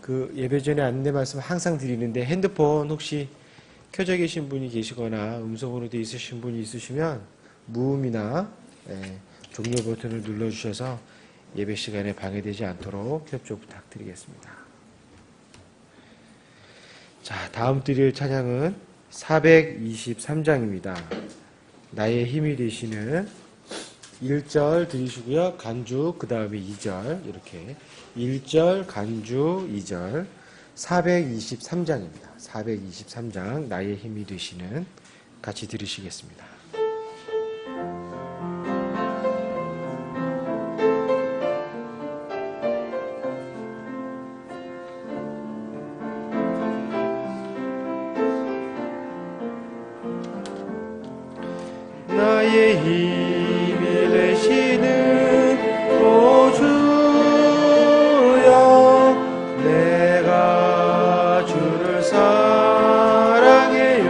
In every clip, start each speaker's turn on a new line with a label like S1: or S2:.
S1: 그 예배 전에 안내 말씀 항상 드리는데 핸드폰 혹시 켜져 계신 분이 계시거나 음성으로 되어 있으신 분이 있으시면 무음이나 종료 버튼을 눌러주셔서 예배 시간에 방해되지 않도록 협조 부탁드리겠습니다. 자, 다음 드릴 찬양은 423장입니다. 나의 힘이 되시는 1절 드리시고요. 간주 그 다음에 2절 이렇게 1절 간주 2절 423장입니다. 423장 나의 힘이 되시는 같이 들으시겠습니다. 나의 힘이 되시는 오 주여 내가 주를 사랑해요.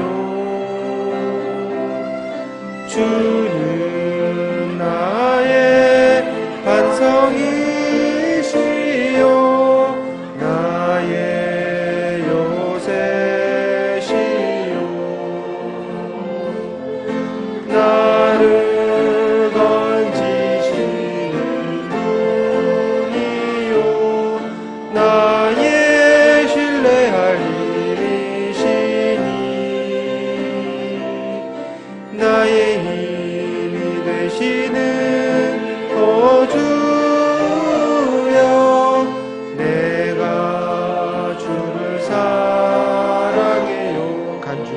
S1: 주는 나의 반성이시요 나의 요새시요 나를 건지시는 분이요 나의 신뢰할 힘이시니 나의 힘이 되시는 오 주여 내가 주를 사랑해요. 간주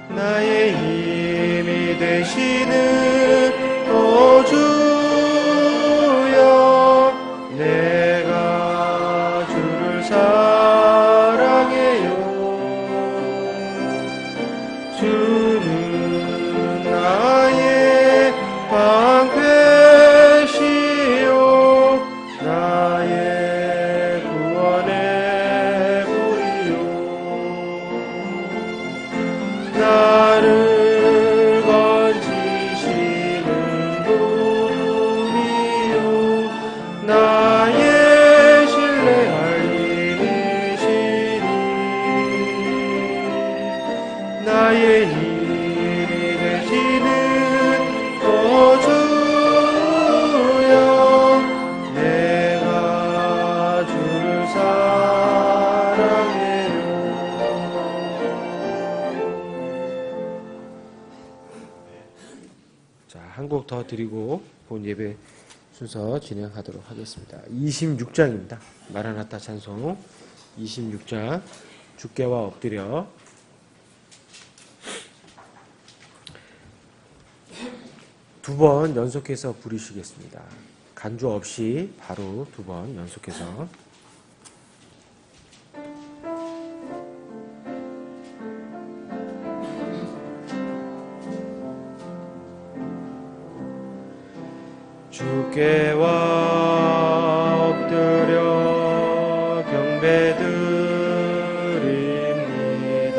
S1: 나의 힘이 되시는 오 주여 내가 주를 사랑해요. 주는 나의 방패시요 나의 구원의 불이요 나를 건지시는 분이요 나의 신뢰할 힘이시니 나의 힘이 되시는 오 주여 내가 주를 사랑해요. 자, 한 곡 더 드리고 본 예배 순서 진행하도록 하겠습니다. 26장입니다. 마라나타 찬송 26장 주께와 엎드려 두 번 연속해서 부르시겠습니다. 간주 없이 바로 두 번 연속해서 주께와 엎드려 경배드립니다.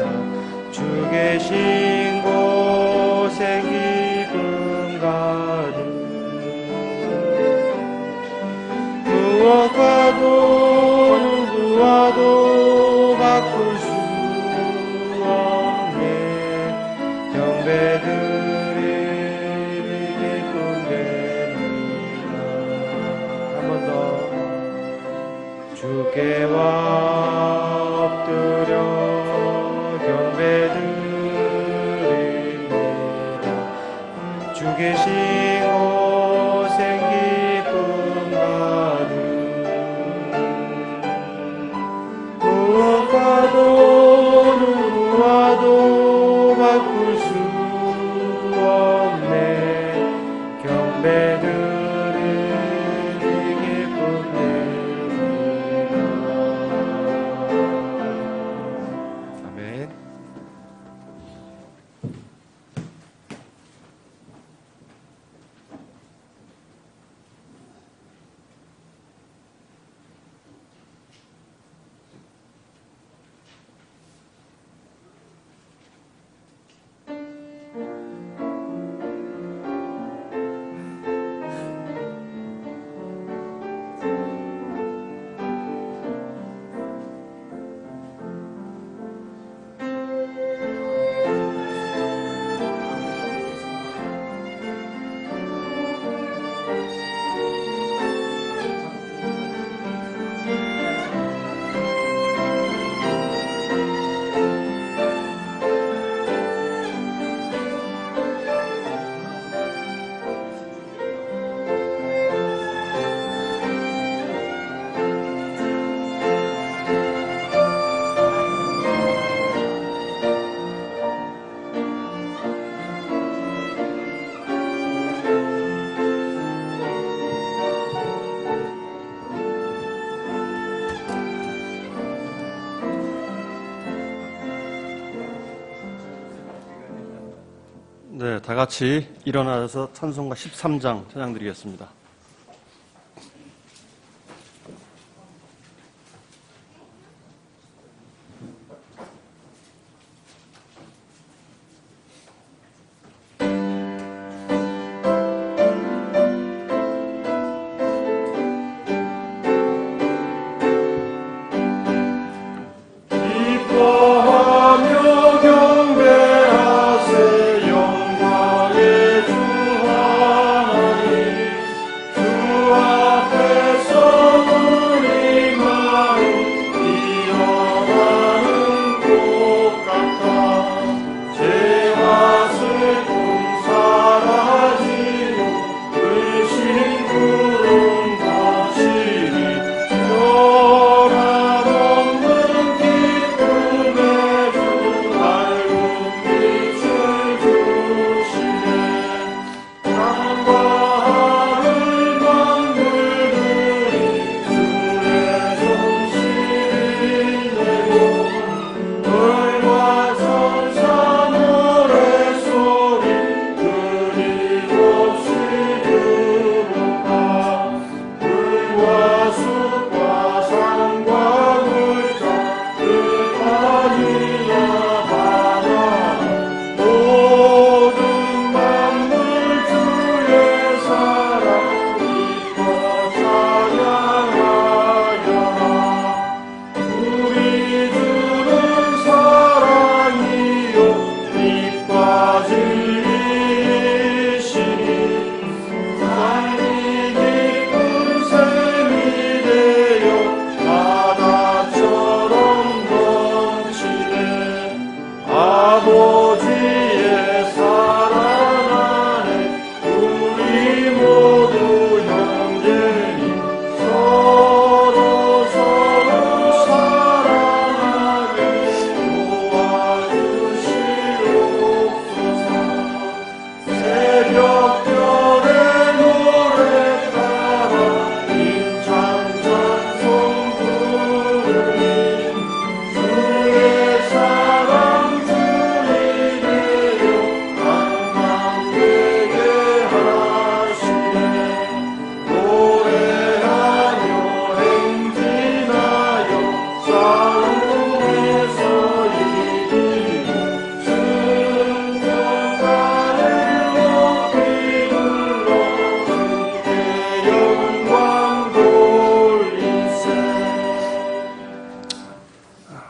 S1: 주 계신 곳에 기쁨 가득 무엇과도 누구와도 바꿀 수 없네. 경배드리니 기쁨됩니다. 한 번 더. 주께와 엎드려 경배드립니다. 주 계신 곳에 기쁨 가득 무엇과도 누구와도 바꿀 수 없네. 경배드리니 기쁨됩니다. 아멘.
S2: 네, 다 같이 일어나서 찬송가 13장 찬양 드리겠습니다.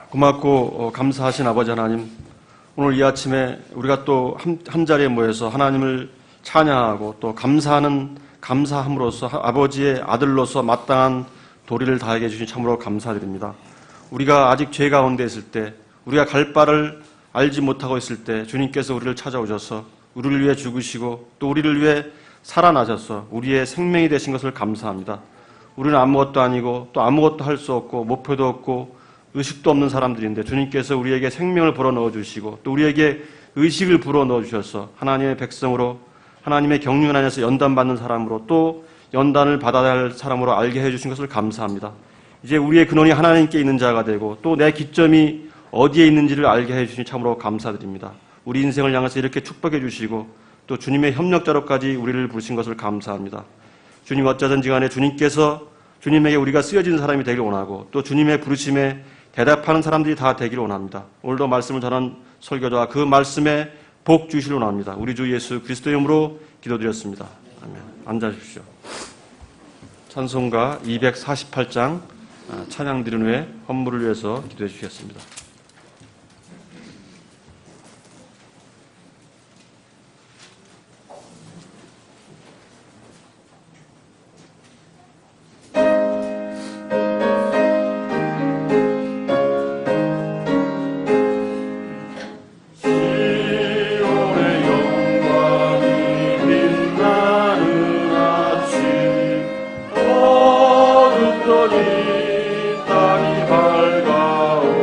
S2: 고맙고 감사하신 아버지 하나님, 오늘 이 아침에 우리가 또 한 자리에 모여서 하나님을 찬양하고 또 감사함으로써 아버지의 아들로서 마땅한 도리를 다하게 해주신 참으로 감사드립니다. 우리가 아직 죄 가운데 있을 때, 우리가 갈 바를 알지 못하고 있을 때 주님께서 우리를 찾아오셔서 우리를 위해 죽으시고 또 우리를 위해 살아나셔서 우리의 생명이 되신 것을 감사합니다. 우리는 아무것도 아니고 또 아무것도 할 수 없고 목표도 없고 의식도 없는 사람들인데 주님께서 우리에게 생명을 불어넣어 주시고 또 우리에게 의식을 불어넣어 주셔서 하나님의 백성으로, 하나님의 경륜 안에서 연단받는 사람으로 또 연단을 받아야 할 사람으로 알게 해주신 것을 감사합니다. 이제 우리의 근원이 하나님께 있는 자가 되고 또 내 기점이 어디에 있는지를 알게 해주시니 참으로 감사드립니다. 우리 인생을 향해서 이렇게 축복해 주시고 또 주님의 협력자로까지 우리를 부르신 것을 감사합니다. 주님, 어쩌든지 간에 주님께서 주님에게 우리가 쓰여진 사람이 되기를 원하고 또 주님의 부르심에 대답하는 사람들이 다 되기를 원합니다. 오늘도 말씀을 전한 설교자와 그 말씀에 복 주시길 원합니다. 우리 주 예수 그리스도의 이름으로 기도드렸습니다. 아멘. 앉아주십시오. 찬송가 248장 찬양 드린 후에 헌물을 위해서 기도해 주시겠습니다.
S3: 땅이 밝아오네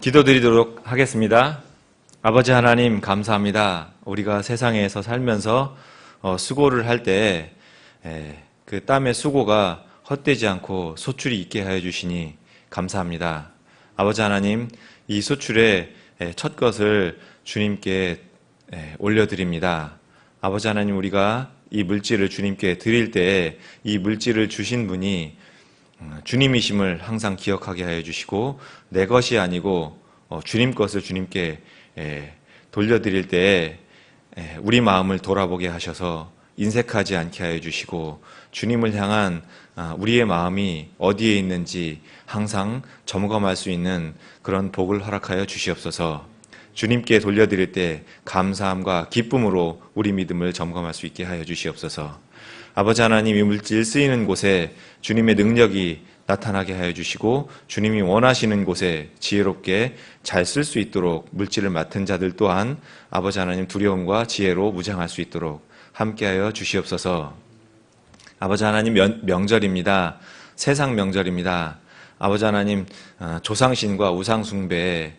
S3: 기도드리도록 하겠습니다. 아버지 하나님 감사합니다. 우리가 세상에서 살면서 수고를 할 때 그 땀의 수고가 헛되지 않고 소출이 있게 하여 주시니 감사합니다. 아버지 하나님, 이 소출의 첫 것을 주님께 올려드립니다. 아버지 하나님, 우리가 이 물질을 주님께 드릴 때 이 물질을 주신 분이 주님이심을 항상 기억하게 하여 주시고, 내 것이 아니고 주님 것을 주님께 돌려드릴 때 우리 마음을 돌아보게 하셔서 인색하지 않게 하여 주시고, 주님을 향한 우리의 마음이 어디에 있는지 항상 점검할 수 있는 그런 복을 허락하여 주시옵소서. 주님께 돌려드릴 때 감사함과 기쁨으로 우리 믿음을 점검할 수 있게 하여 주시옵소서. 아버지 하나님, 이 물질 쓰이는 곳에 주님의 능력이 나타나게 하여 주시고, 주님이 원하시는 곳에 지혜롭게 잘 쓸 수 있도록 물질을 맡은 자들 또한 아버지 하나님 두려움과 지혜로 무장할 수 있도록 함께하여 주시옵소서. 아버지 하나님, 명절입니다. 세상 명절입니다. 아버지 하나님, 조상신과 우상숭배에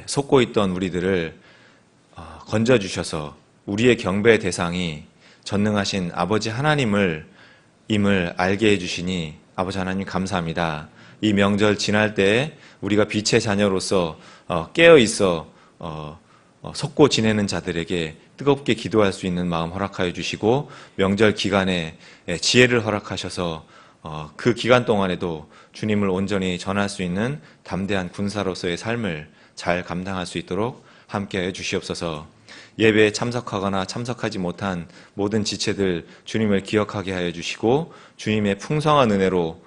S3: 속고 있던 우리들을 건져주셔서 우리의 경배의 대상이 전능하신 아버지 하나님을 임을 알게 해주시니 아버지 하나님 감사합니다. 이 명절 지날 때 우리가 빛의 자녀로서 깨어있어 속고 지내는 자들에게 뜨겁게 기도할 수 있는 마음 허락하여 주시고, 명절 기간에 지혜를 허락하셔서 그 기간 동안에도 주님을 온전히 전할 수 있는 담대한 군사로서의 삶을 잘 감당할 수 있도록 함께하여 주시옵소서. 예배에 참석하거나 참석하지 못한 모든 지체들 주님을 기억하게 하여 주시고, 주님의 풍성한 은혜로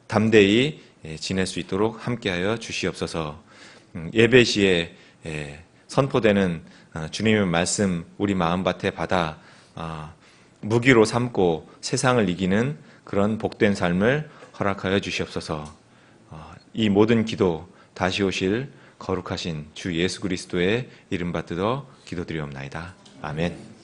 S3: 담대히 지낼 수 있도록 함께하여 주시옵소서. 예배 시에 선포되는 주님의 말씀 우리 마음밭에 받아 무기로 삼고 세상을 이기는 그런 복된 삶을 허락하여 주시옵소서. 이 모든 기도 다시 오실 거룩하신 주 예수 그리스도의 이름 받들어 기도드리옵나이다. 아멘.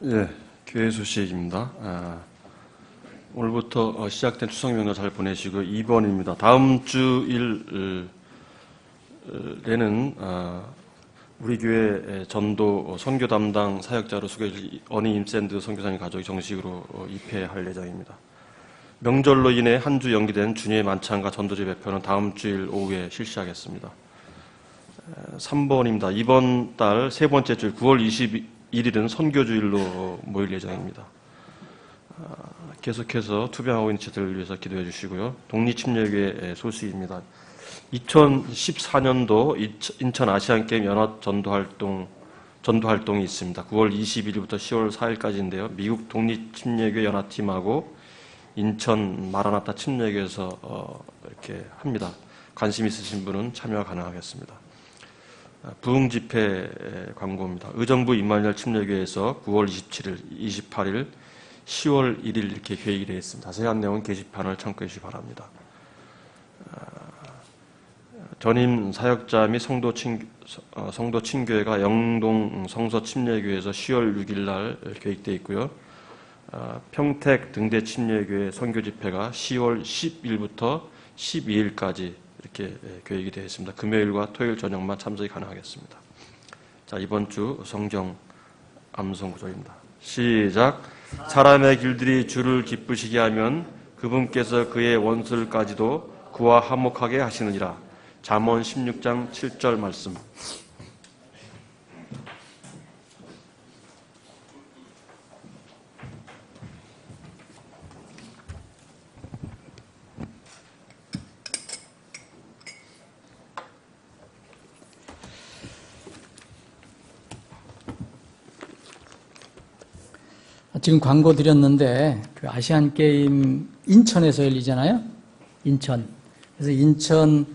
S2: 예, 교회 소식입니다. 오늘부터 시작된 추석 명절 잘 보내시고 2번입니다. 다음 주일에는 우리 교회 전도 선교 담당 사역자로 소개해줄 어니 임샌드 선교사님 가족이 정식으로 입회할 예정입니다. 명절로 인해 한 주 연기된 주님의 만찬과 전도제 배표는 다음 주일 오후에 실시하겠습니다. 3번입니다. 이번 달 세 번째 주일 9월 21일은 선교주일로 모일 예정입니다. 계속해서 투병하고 있는 지체들을 위해서 기도해 주시고요. 독립침례교회 소식입니다. 2014년도 인천 아시안게임 연합 전도활동이 있습니다. 9월 21일부터 10월 4일까지인데요. 미국 독립침례교회 연합팀하고 인천 마라나타 침례교회에서 이렇게 합니다. 관심 있으신 분은 참여가 가능하겠습니다. 부흥집회 광고입니다. 의정부 임마누엘 침례교회에서 9월 27일, 28일, 10월 1일 이렇게 계획이 되어 있습니다. 자세한 내용은 게시판을 참고해 주시기 바랍니다. 전임 사역자 및 성도 친교회가 영동 성서 침례교회에서 10월 6일 날 계획되어 있고요. 평택 등대 침례교회 선교 집회가 10월 10일부터 12일까지 이렇게 계획이 되어 있습니다. 금요일과 토요일 저녁만 참석이 가능하겠습니다. 자, 이번 주 성경 암송 구절입니다. 시작. 사람의 길들이 주를 기쁘시게 하면 그분께서 그의 원수를까지도 그와 화목하게 하시느니라. 잠언 16장 7절 말씀.
S4: 지금 광고 드렸는데 그 아시안 게임 인천에서 열리잖아요. 인천. 그래서 인천의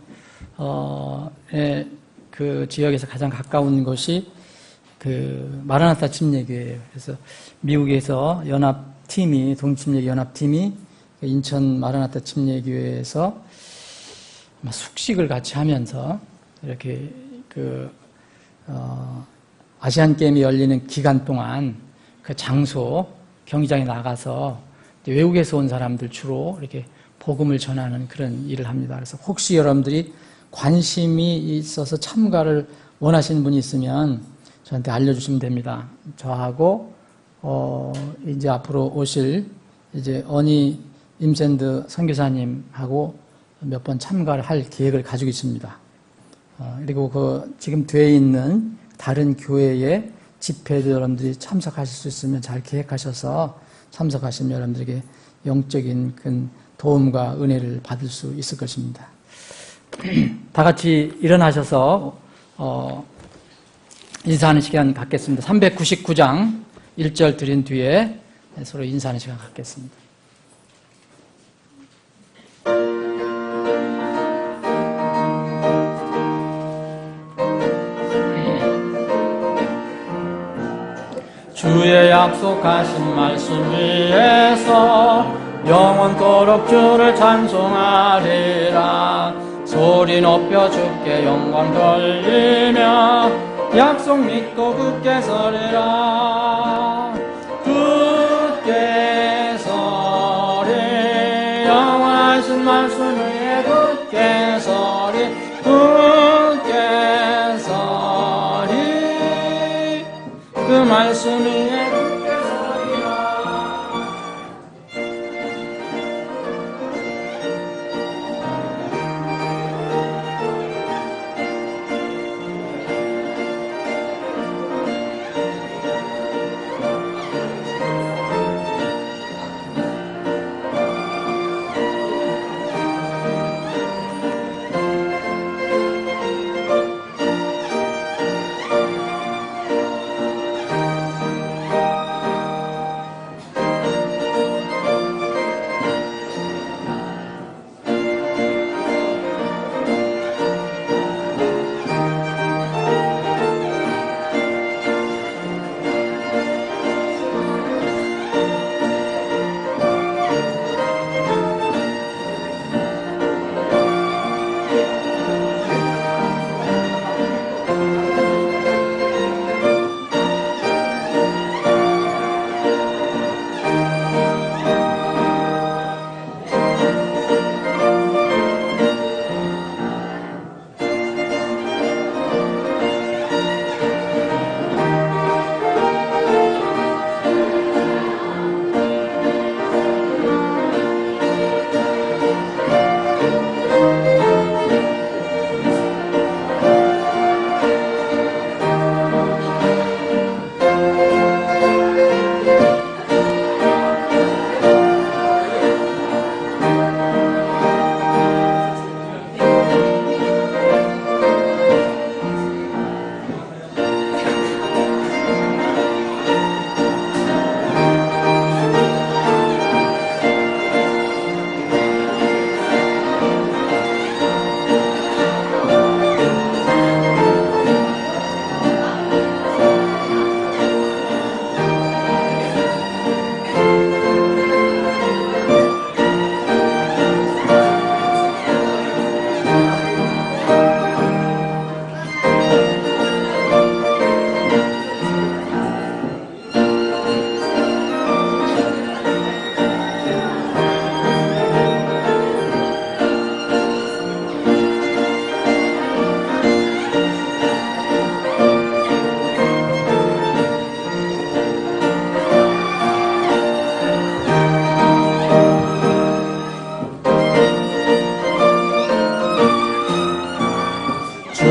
S4: 그 지역에서 가장 가까운 곳이 그 마라나타 침례교회예요. 그래서 미국에서 연합팀이 동침례 연합팀이 인천 마라나타 침례교회에서 아마 숙식을 같이 하면서 이렇게 그 아시안 게임이 열리는 기간 동안 그 장소 경기장에 나가서 외국에서 온 사람들 주로 이렇게 복음을 전하는 그런 일을 합니다. 그래서 혹시 여러분들이 관심이 있어서 참가를 원하시는 분이 있으면 저한테 알려주시면 됩니다. 저하고 이제 앞으로 오실 이제 어니 임샌드 선교사님하고 몇 번 참가를 할 계획을 가지고 있습니다. 그리고 그 지금 돼 있는 다른 교회의 집회도 여러분들이 참석하실 수 있으면 잘 계획하셔서 참석하시면 여러분들에게 영적인 큰 도움과 은혜를 받을 수 있을 것입니다. 다 같이 일어나셔서 인사하는 시간 갖겠습니다. 399장 1절 드린 뒤에 서로 인사하는 시간 갖겠습니다. 주의 약속하신 말씀 위에서 영원토록 주를 찬송하리라. 소리 높여 주께 영광 돌리며 약속 믿고 굳게 서리라. 굳게 서리 영원하신 말씀 위에 굳게 서리 굳게 서리 그 말씀 위에 굳게 서리라.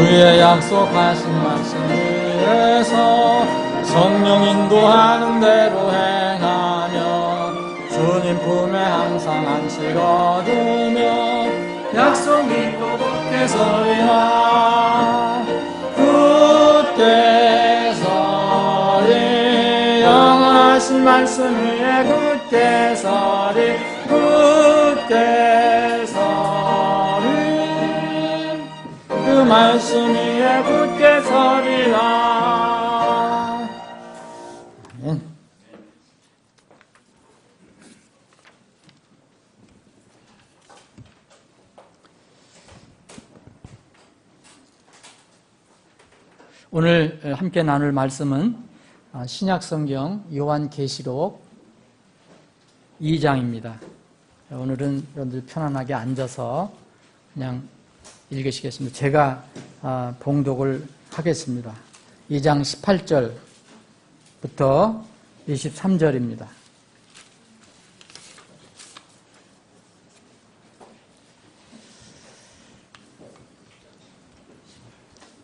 S4: 주의 약속하신 말씀 위에서 성령 인도하는 대로 행하며 주님 품에 항상 안식 얻으며 약속 믿고 굳게 서리라. 굳게 서리 영원하신 말씀 위에 굳게 서리 굳게 서리 그 말씀 위에 굳게 서리라. 아멘. 오늘 함께 나눌 말씀은 신약성경 요한계시록 2장입니다. 오늘은 여러분들 편안하게 앉아서 그냥 읽으시겠습니다. 제가 봉독을 하겠습니다. 2장 18절부터 23절입니다.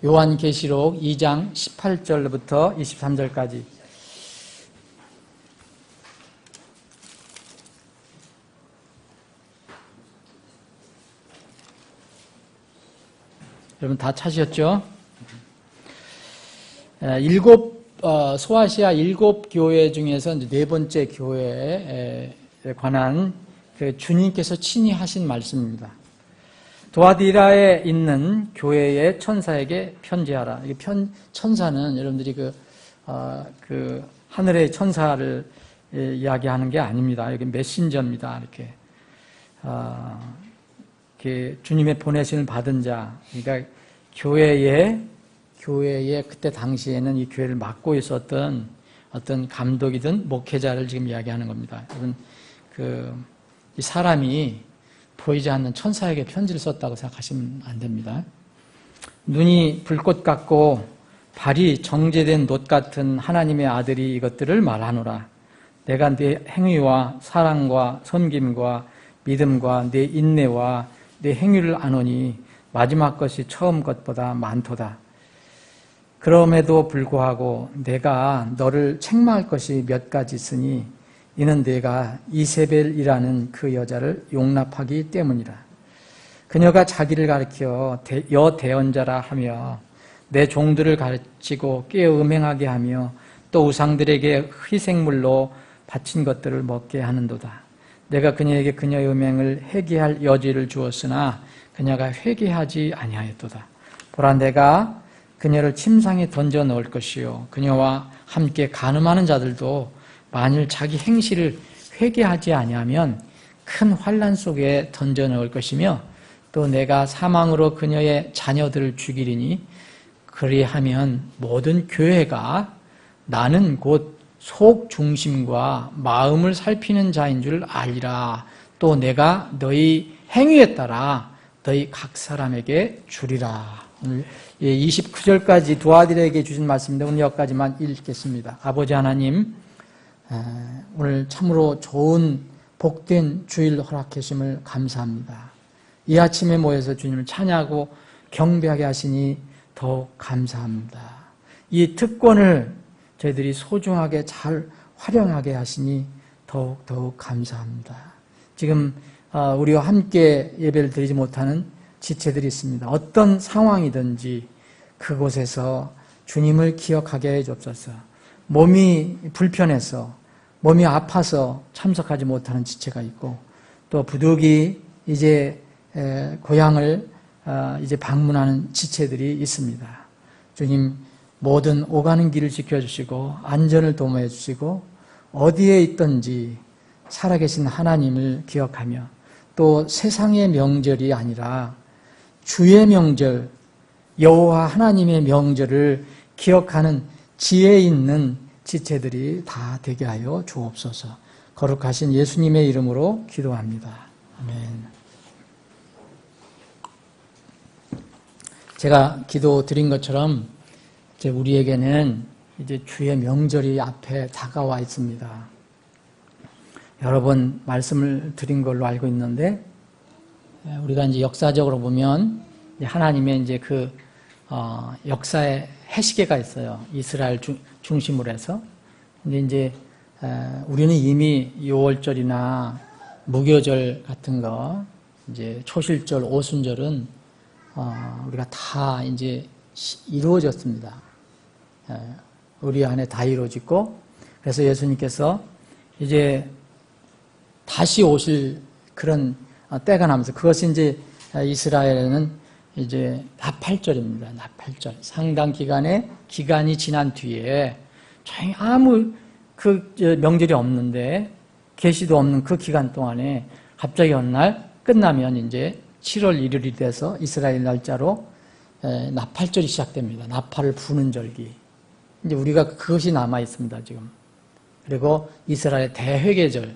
S4: 요한계시록 2장 18절부터 23절까지. 여러분 다 찾으셨죠? 소아시아 7교회 중에서 이제 네 번째 교회에 관한 그 주님께서 친히 하신 말씀입니다. 도아디라에 있는 교회의 천사에게 편지하라. 천사는 여러분들이 그 하늘의 천사를 이야기하는 게 아닙니다. 여기 메신저입니다. 이렇게 주님의 보내심을 받은 자, 그러니까 교회에 그때 당시에는 이 교회를 맡고 있었던 어떤 감독이든 목회자를 지금 이야기하는 겁니다. 여러분, 이 사람이 보이지 않는 천사에게 편지를 썼다고 생각하시면 안 됩니다. 눈이 불꽃 같고 발이 정제된 놋 같은 하나님의 아들이 이것들을 말하노라. 내가 네 행위와 사랑과 섬김과 믿음과 네 인내와 네 행위를 아노니 마지막 것이 처음 것보다 많도다. 그럼에도 불구하고 내가 너를 책망할 것이 몇 가지 있으니 이는 내가 이세벨이라는 그 여자를 용납하기 때문이라. 그녀가 자기를 가리켜 여대언자라 하며 내 종들을 가르치고 깨어 음행하게 하며 또 우상들에게 희생물로 바친 것들을 먹게 하는도다. 내가 그녀에게 그녀의 음행을 회개할 여지를 주었으나 그녀가 회개하지 아니하였도다. 보라, 내가 그녀를 침상에 던져 넣을 것이요 그녀와 함께 간음하는 자들도 만일 자기 행실을 회개하지 아니하면 큰 환난 속에 던져 넣을 것이며 또 내가 사망으로 그녀의 자녀들을 죽이리니 그리하면 모든 교회가 나는 곧 속 중심과 마음을 살피는 자인 줄 알리라. 또 내가 너희 행위에 따라 너희 각 사람에게 주리라. 오늘 29절까지 도아들에게 주신 말씀인데 오늘 여기까지만 읽겠습니다. 아버지 하나님, 오늘 참으로 좋은 복된 주일 허락해 주심을 감사합니다. 이 아침에 모여서 주님을 찬양하고 경배하게 하시니 더욱 감사합니다. 이 특권을 저희들이 소중하게 잘 활용하게 하시니 더욱 감사합니다. 지금 우리와 함께 예배를 드리지 못하는 지체들이 있습니다. 어떤 상황이든지 그곳에서 주님을 기억하게 해주옵소서. 몸이 불편해서 몸이 아파서 참석하지 못하는 지체가 있고 또 부득이 이제 고향을 이제 방문하는 지체들이 있습니다. 주님, 모든 오가는 길을 지켜주시고 안전을 도모해 주시고 어디에 있든지 살아계신 하나님을 기억하며 또 세상의 명절이 아니라 주의 명절, 여호와 하나님의 명절을 기억하는 지혜 있는 지체들이 다 되게 하여 주옵소서. 거룩하신 예수님의 이름으로 기도합니다. 아멘. 제가 기도 드린 것처럼 이제 우리에게는 이제 주의 명절이 앞에 다가와 있습니다. 여러 번 말씀을 드린 걸로 알고 있는데 우리가 이제 역사적으로 보면 하나님의 이제 그 역사의 해시계가 있어요. 이스라엘 중심으로 해서. 근데 이제 우리는 이미 6월절이나 무교절 같은 거, 이제 초실절, 오순절은 우리가 다 이제 이루어졌습니다. 우리 안에 다 이루어지고, 그래서 예수님께서 이제 다시 오실 그런 때가 나면서, 그것이 이제 이스라엘에는 이제 나팔절입니다. 나팔절. 상당 기간이 지난 뒤에 아무 그 명절이 없는데, 계시도 없는 그 기간 동안에 갑자기 어느 날 끝나면 이제 7월 1일이 돼서 이스라엘 날짜로 나팔절이 시작됩니다. 나팔을 부는 절기. 이제 우리가 그것이 남아 있습니다, 지금. 그리고 이스라엘 대회개절.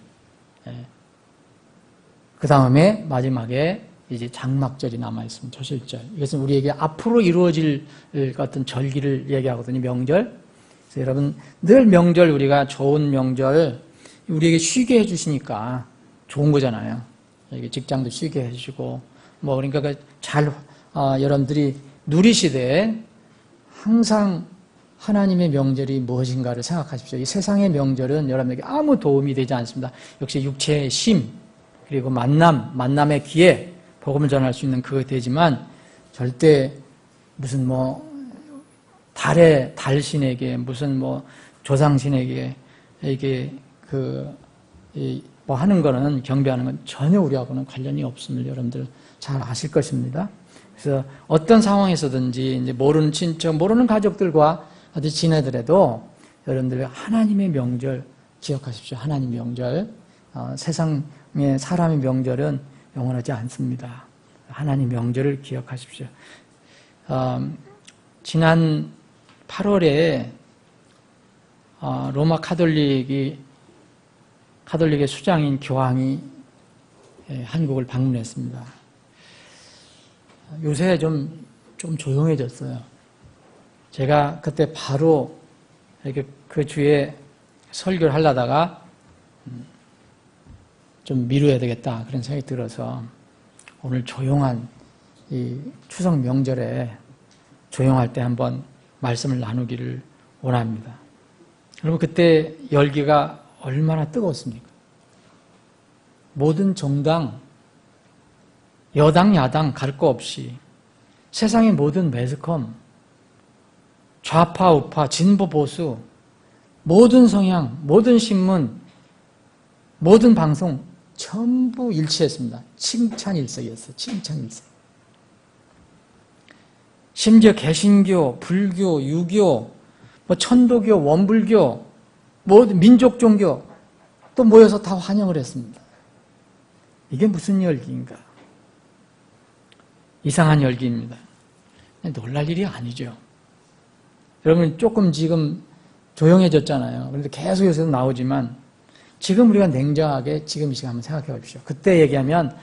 S4: 그 다음에 마지막에 이제 장막절이 남아 있습니다. 초실절. 이것은 우리에게 앞으로 이루어질 어떤 절기를 얘기하거든요, 명절. 그래서 여러분, 늘 명절, 우리가 좋은 명절, 우리에게 쉬게 해주시니까 좋은 거잖아요. 이게 직장도 쉬게 해주시고, 뭐, 그러니까 여러분들이 누리시되 항상 하나님의 명절이 무엇인가를 생각하십시오. 이 세상의 명절은 여러분에게 아무 도움이 되지 않습니다. 역시 육체의 심, 그리고 만남의 기회, 복음을 전할 수 있는 그거 되지만, 절대 무슨 달신에게, 무슨 조상신에게, 이게 하는 거는, 경배하는 건 전혀 우리하고는 관련이 없음을 여러분들 잘 아실 것입니다. 그래서 어떤 상황에서든지 이제 모르는 친척, 모르는 가족들과 어디 지내더라도 여러분들 하나님의 명절 기억하십시오. 하나님 명절. 세상의 사람의 명절은 영원하지 않습니다. 하나님 명절을 기억하십시오. 지난 8월에 로마 카톨릭의 수장인 교황이 한국을 방문했습니다. 요새 좀 조용해졌어요. 제가 그때 바로 이렇게 그 주에 설교를 하려다가 좀 미루어야 되겠다 그런 생각이 들어서 오늘 조용한 이 추석 명절에 조용할 때 한번 말씀을 나누기를 원합니다. 여러분, 그때 열기가 얼마나 뜨거웠습니까? 모든 정당, 여당, 야당 갈 거 없이 세상의 모든 매스컴, 좌파, 우파, 진보, 보수, 모든 성향, 모든 신문, 모든 방송 전부 일치했습니다. 칭찬일색이었어요. 칭찬일색. 심지어 개신교, 불교, 유교, 천도교, 원불교, 민족 종교 또 모여서 다 환영을 했습니다. 이게 무슨 열기인가? 이상한 열기입니다. 놀랄 일이 아니죠. 여러분, 조금 지금 조용해졌잖아요. 그런데 계속 여기서 나오지만 지금 우리가 냉정하게 지금 이 시간 한번 생각해 보십시오. 그때 얘기하면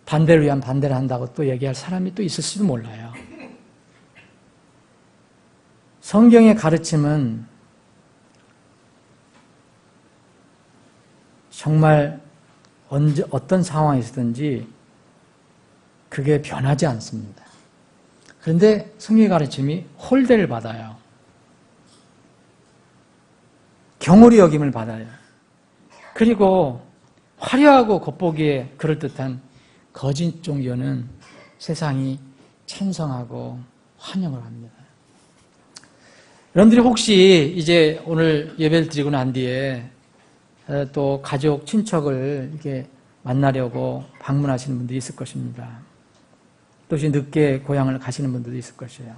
S4: 반대를 위한 반대를 한다고 또 얘기할 사람이 또 있을지도 몰라요. 성경의 가르침은 정말 어떤 상황에서든지 그게 변하지 않습니다. 그런데 성경의 가르침이 홀대를 받아요. 경홀히 여김을 받아요. 그리고 화려하고 겉보기에 그럴듯한 거짓 종교는 세상이 찬성하고 환영을 합니다. 여러분들이 혹시 이제 오늘 예배를 드리고 난 뒤에 또 가족, 친척을 이렇게 만나려고 방문하시는 분들이 있을 것입니다. 또 늦게 고향을 가시는 분들도 있을 것이에요.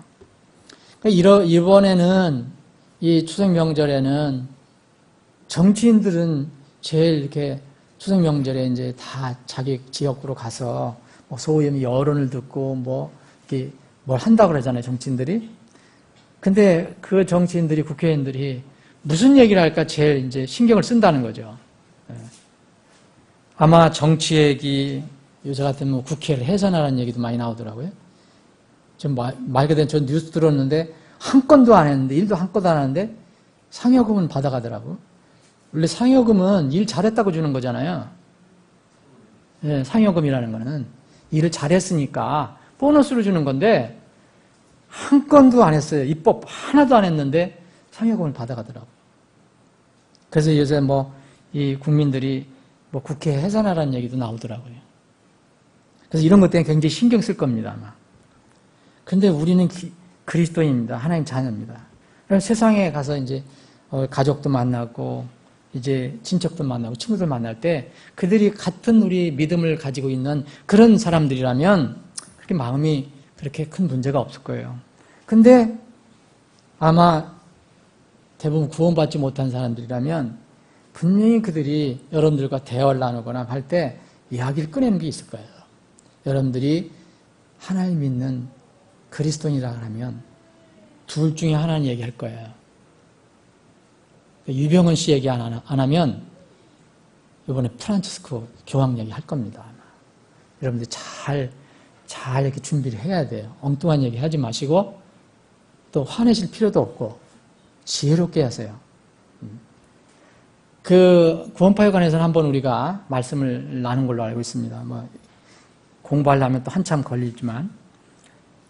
S4: 이번에는 이 추석 명절에는 정치인들은 제일 이렇게 추석 명절에 이제 다 자기 지역구로 가서 소위 여론을 듣고 이렇게 뭘 한다고 그러잖아요, 정치인들이. 근데 그 정치인들이, 국회의원들이 무슨 얘기를 할까 제일 이제 신경을 쓴다는 거죠. 아마 정치 얘기, 요새 같으면 국회를 해산하라는 얘기도 많이 나오더라고요. 말 그대로 저 뉴스 들었는데 한 건도 안 했는데, 일도 한 건도 안 하는데 상여금은 받아가더라고. 원래 상여금은 일 잘했다고 주는 거잖아요. 네, 상여금이라는 거는 일을 잘했으니까 보너스를 주는 건데 한 건도 안 했어요. 입법 하나도 안 했는데 상여금을 받아가더라고요. 그래서 요새 이 국민들이 국회 해산하라는 얘기도 나오더라고요. 그래서 이런 것 때문에 굉장히 신경 쓸 겁니다, 아마. 근데 우리는 그리스도인입니다. 하나님 자녀입니다. 그래서 세상에 가서 이제 가족도 만나고 이제 친척도 만나고 친구들 만날 때 그들이 같은 우리 믿음을 가지고 있는 그런 사람들이라면 그렇게 마음이 그렇게 큰 문제가 없을 거예요. 근데 아마 대부분 구원받지 못한 사람들이라면 분명히 그들이 여러분들과 대화를 나누거나 할 때 이야기를 꺼내는 게 있을 거예요. 여러분들이 하나님 믿는 그리스도인이라 하면 둘 중에 하나는 얘기할 거예요. 유병헌 씨 얘기 안 하면 이번에 프란치스코 교황 얘기 할 겁니다. 아마. 여러분들 잘 이렇게 준비를 해야 돼요. 엉뚱한 얘기 하지 마시고 또 화내실 필요도 없고 지혜롭게 하세요. 그 구원파에 관해서는 한번 우리가 말씀을 나눈 걸로 알고 있습니다. 공부하려면 또 한참 걸리지만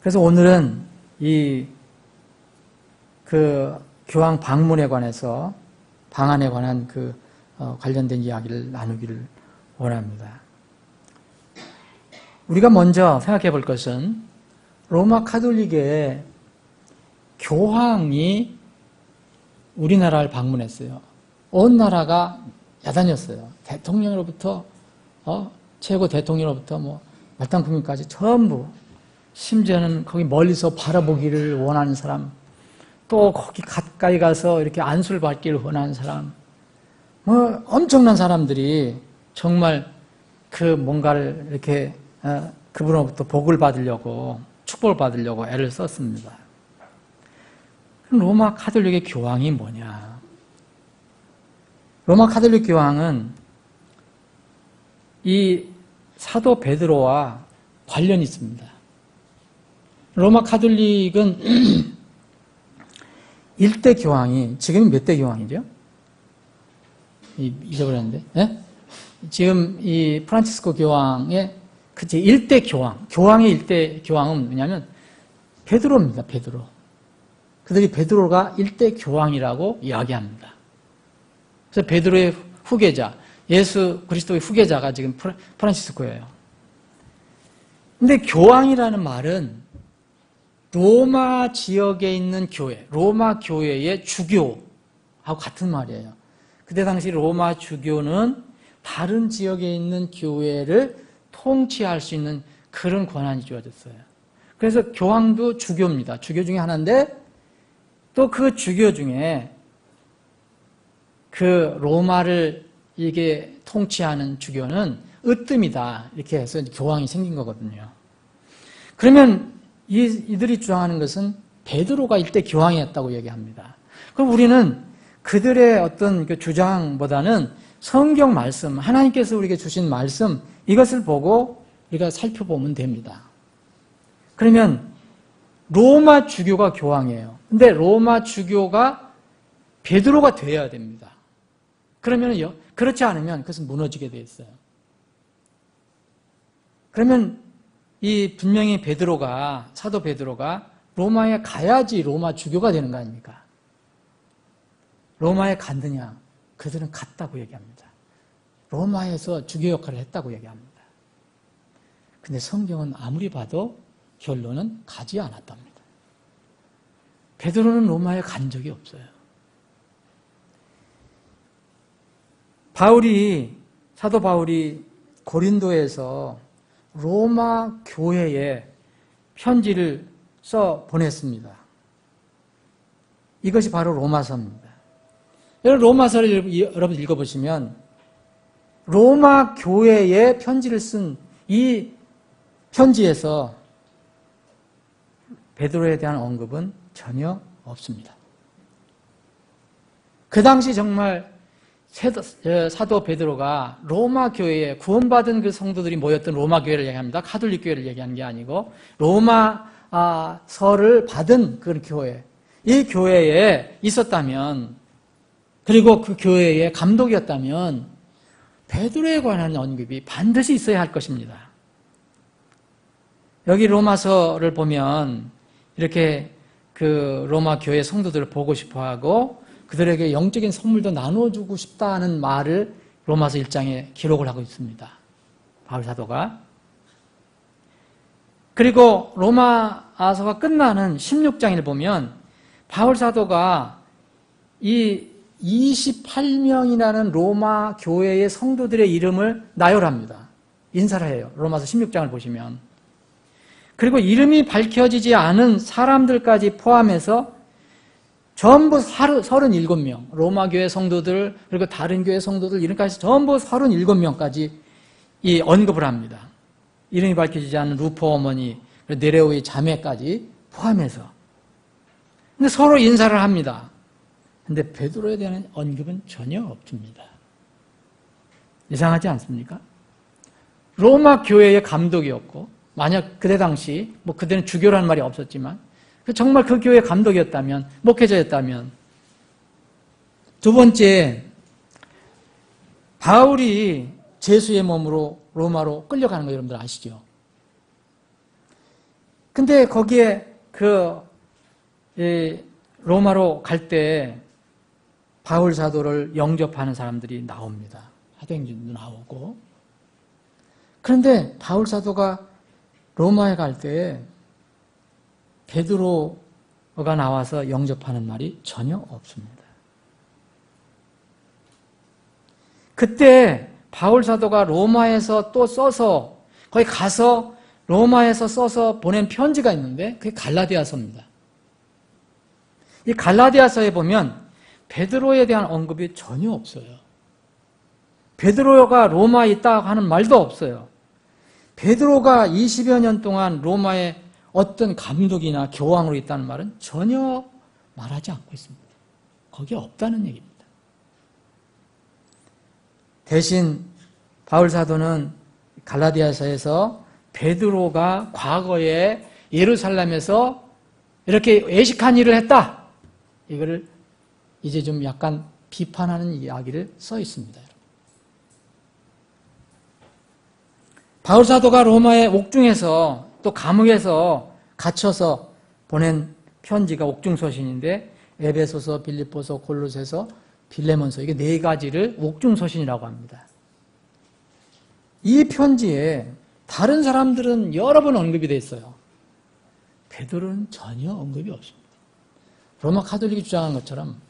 S4: 그래서 오늘은 그 교황 방문에 관해서 방안에 관한 관련된 이야기를 나누기를 원합니다. 우리가 먼저 생각해 볼 것은 로마 카톨릭의 교황이 우리나라를 방문했어요. 온 나라가 야단이었어요. 대통령으로부터 최고 대통령으로부터 말단 국민까지 전부, 심지어는 거기 멀리서 바라보기를 원하는 사람, 또 거기 가까이 가서 이렇게 안수를 받기를 원하는 사람, 엄청난 사람들이 정말 뭔가를 이렇게 그분으로부터 복을 받으려고, 축복을 받으려고 애를 썼습니다. 로마 카톨릭의 교황이 뭐냐? 로마 카톨릭 교황은 이 사도 베드로와 관련이 있습니다. 로마 카톨릭은 1대 교황이, 지금 몇 대 교황이죠? 잊어버렸는데, 예? 지금 이 프란치스코 교황의, 1대 교황의 1대 교황은 뭐냐면, 베드로입니다, 베드로. 그들이 베드로가 1대 교황이라고 이야기합니다. 그래서 베드로의 후계자, 예수 그리스도의 후계자가 지금 프란치스코예요. 근데 교황이라는 말은 로마 지역에 있는 교회, 로마 교회의 주교하고 같은 말이에요. 그때 당시 로마 주교는 다른 지역에 있는 교회를 통치할 수 있는 그런 권한이 주어졌어요. 그래서 교황도 주교입니다. 주교 중에 하나인데 또 그 주교 중에 그 로마를 이게 통치하는 주교는 으뜸이다. 이렇게 해서 교황이 생긴 거거든요. 그러면 이들이 주장하는 것은 베드로가 일대 교황이었다고 얘기합니다. 그럼 우리는 그들의 어떤 그 주장보다는 성경 말씀, 하나님께서 우리에게 주신 말씀, 이것을 보고 우리가 살펴보면 됩니다. 그러면 로마 주교가 교황이에요. 근데 로마 주교가 베드로가 되어야 됩니다. 그러면요, 그렇지 않으면 그것은 무너지게 돼 있어요. 그러면 분명히 사도 베드로가 로마에 가야지 로마 주교가 되는 거 아닙니까? 로마에 갔느냐? 그들은 갔다고 얘기합니다. 로마에서 주교 역할을 했다고 얘기합니다. 근데 성경은 아무리 봐도 결론은 가지 않았답니다. 베드로는 로마에 간 적이 없어요. 사도 바울이 고린도에서 로마 교회에 편지를 써 보냈습니다. 이것이 바로 로마서입니다. 로마서를 여러분 읽어보시면 로마 교회에 편지를 쓴 이 편지에서 베드로에 대한 언급은 전혀 없습니다. 그 당시 정말 사도 베드로가 로마 교회에 구원받은 그 성도들이 모였던 로마 교회를 얘기합니다. 카톨릭 교회를 얘기하는 게 아니고 로마서를 받은 그 교회, 이 교회에 있었다면, 그리고 그 교회의 감독이었다면 베드로에 관한 언급이 반드시 있어야 할 것입니다. 여기 로마서를 보면 이렇게 그 로마 교회 성도들을 보고 싶어 하고 그들에게 영적인 선물도 나눠주고 싶다는 말을 로마서 1장에 기록을 하고 있습니다. 바울 사도가. 그리고 로마서가 끝나는 16장을 보면 바울 사도가 이 28명이라는 로마 교회의 성도들의 이름을 나열합니다. 인사를 해요. 로마서 16장을 보시면. 그리고 이름이 밝혀지지 않은 사람들까지 포함해서 전부 37명, 로마 교회 성도들, 그리고 다른 교회 성도들 이름까지 전부 37명까지 이 언급을 합니다. 이름이 밝혀지지 않은 루포 어머니, 네레오의 자매까지 포함해서. 근데 서로 인사를 합니다. 근데 베드로에 대한 언급은 전혀 없습니다. 이상하지 않습니까? 로마 교회의 감독이었고, 만약 그때 당시, 그때는 주교라는 말이 없었지만, 정말 그 교회의 감독이었다면, 목회자였다면. 두 번째, 바울이 제수의 몸으로 로마로 끌려가는 거 여러분들 아시죠? 근데 거기에 로마로 갈 때 바울 사도를 영접하는 사람들이 나옵니다. 사도행전도 나오고. 그런데 바울 사도가 로마에 갈 때 베드로가 나와서 영접하는 말이 전혀 없습니다. 그때 바울 사도가 로마에서 또 써서 거기 가서 로마에서 써서 보낸 편지가 있는데 그게 갈라디아서입니다. 이 갈라디아서에 보면 베드로에 대한 언급이 전혀 없어요. 베드로가 로마에 있다 하는 말도 없어요. 베드로가 20여 년 동안 로마에 어떤 감독이나 교황으로 있다는 말은 전혀 말하지 않고 있습니다. 거기에 없다는 얘기입니다. 대신 바울 사도는 갈라디아서에서 베드로가 과거에 예루살렘에서 이렇게 애식한 일을 했다. 이거를 이제 좀 약간 비판하는 이야기를 써 있습니다. 바울 사도가 로마의 옥중에서 또 감옥에서 갇혀서 보낸 편지가 옥중서신인데 에베소서, 빌립보서, 골로새서, 빌레몬서 이게 네 가지를 옥중서신이라고 합니다. 이 편지에 다른 사람들은 여러 번 언급이 되어 있어요. 베드로는 전혀 언급이 없습니다. 로마 카톨릭이 주장한 것처럼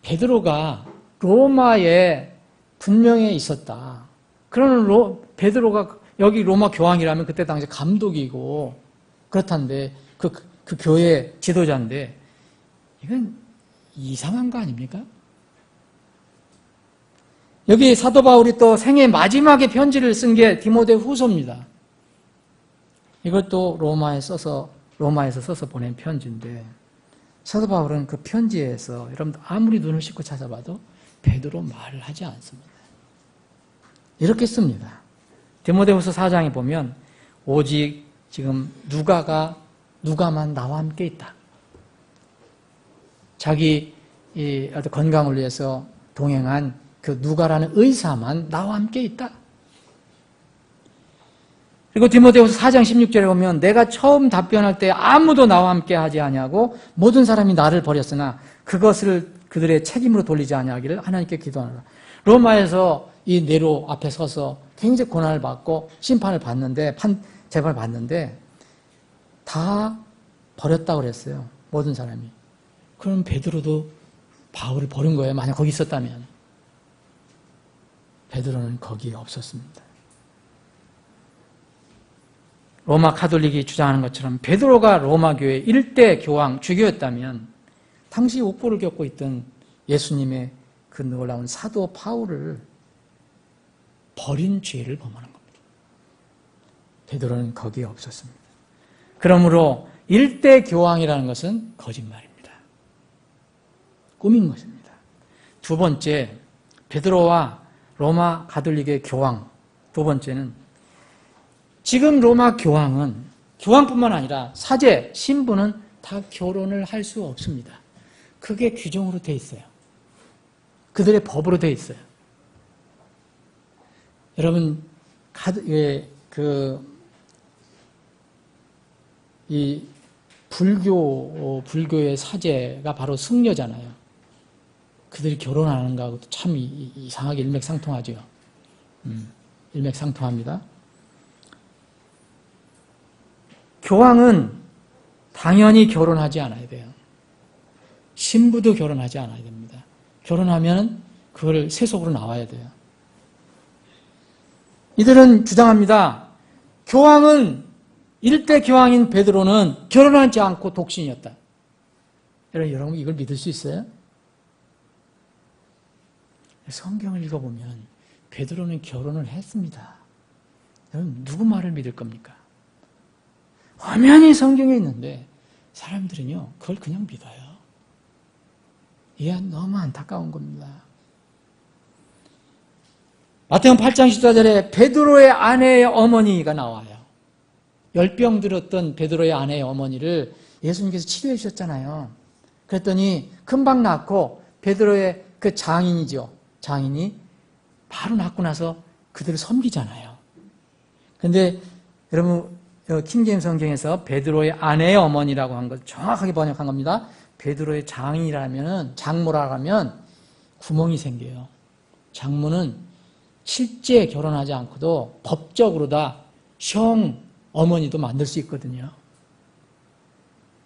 S4: 베드로가 로마에 분명히 있었다. 그러면 베드로가 여기 로마 교황이라면 그때 당시 감독이고 그렇단데 그 교회 지도자인데 이건 이상한 거 아닙니까? 여기 사도 바울이 또 생애 마지막에 편지를 쓴 게 디모데 후서입니다. 이것도 로마에서 써서 보낸 편지인데 사도 바울은 그 편지에서 여러분들 아무리 눈을 씻고 찾아봐도 베드로 말을 하지 않습니다. 이렇게 씁니다. 디모데후서 4장에 보면 오직 지금 누가만 나와 함께 있다. 자기 어떤 건강을 위해서 동행한 그 누가라는 의사만 나와 함께 있다. 그리고 디모데후서 4장 16절에 보면 내가 처음 답변할 때 아무도 나와 함께 하지 아니하고 모든 사람이 나를 버렸으나 그것을 그들의 책임으로 돌리지 아니하기를 하나님께 기도하노라. 로마에서 이 네로 앞에 서서 굉장히 고난을 받고 심판을 받는데 재판을 받는데 다 버렸다고 그랬어요. 모든 사람이. 그럼 베드로도 바울을 버린 거예요. 만약 거기 있었다면. 베드로는 거기에 없었습니다. 로마 카톨릭이 주장하는 것처럼 베드로가 로마 교회 1대 교황 주교였다면 당시 옥고를 겪고 있던 예수님의 그 놀라운 사도 바울을 버린 죄를 범하는 겁니다. 베드로는 거기에 없었습니다. 그러므로 1대 교황이라는 것은 거짓말입니다. 꿈인 것입니다. 두 번째, 베드로와 로마 가톨릭의 교황. 두 번째는 지금 로마 교황뿐만 아니라 사제, 신부는 다 결혼을 할 수 없습니다. 그게 규정으로 돼 있어요. 그들의 법으로 돼 있어요. 여러분, 이 불교의 사제가 바로 승려잖아요. 그들이 결혼하는 거하고도 참 이상하게 일맥상통하죠. 일맥상통합니다. 교황은 당연히 결혼하지 않아야 돼요. 신부도 결혼하지 않아야 됩니다. 결혼하면 그걸 세속으로 나와야 돼요. 이들은 주장합니다. 교황은 일대 교황인 베드로는 결혼하지 않고 독신이었다. 여러분 이걸 믿을 수 있어요? 성경을 읽어보면 베드로는 결혼을 했습니다. 여러분 누구 말을 믿을 겁니까? 화면이 성경에 있는데 사람들은요 그걸 그냥 믿어요. 이게 너무 안타까운 겁니다. 마태복음 8장 14절에 베드로의 아내의 어머니가 나와요. 열병 들었던 베드로의 아내의 어머니를 예수님께서 치료해 주셨잖아요. 그랬더니 금방 낫고 베드로의 그 장인이죠. 장인이 바로 낫고 나서 그들을 섬기잖아요. 그런데 여러분 킹제임스 성경에서 베드로의 아내의 어머니라고 한 것 정확하게 번역한 겁니다. 베드로의 장인이라면 장모라면 구멍이 생겨요. 장모는 실제 결혼하지 않고도 법적으로 다 형 어머니도 만들 수 있거든요.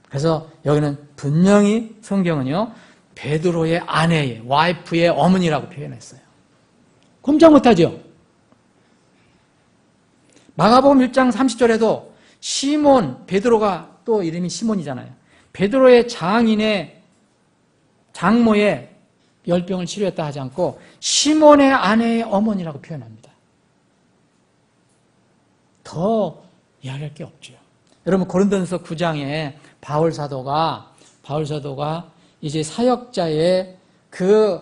S4: 그래서 여기는 분명히 성경은요 베드로의 아내의 와이프의 어머니라고 표현했어요. 꼼짝 못하죠. 마가복음 1장 30절에도 시몬 베드로가 또 이름이 시몬이잖아요. 베드로의 장인의 장모의 열병을 치료했다 하지 않고 시몬의 아내의 어머니라고 표현합니다. 더 이야기할 게 없죠. 여러분 고린도전서 9장에 바울 사도가 이제 사역자의 그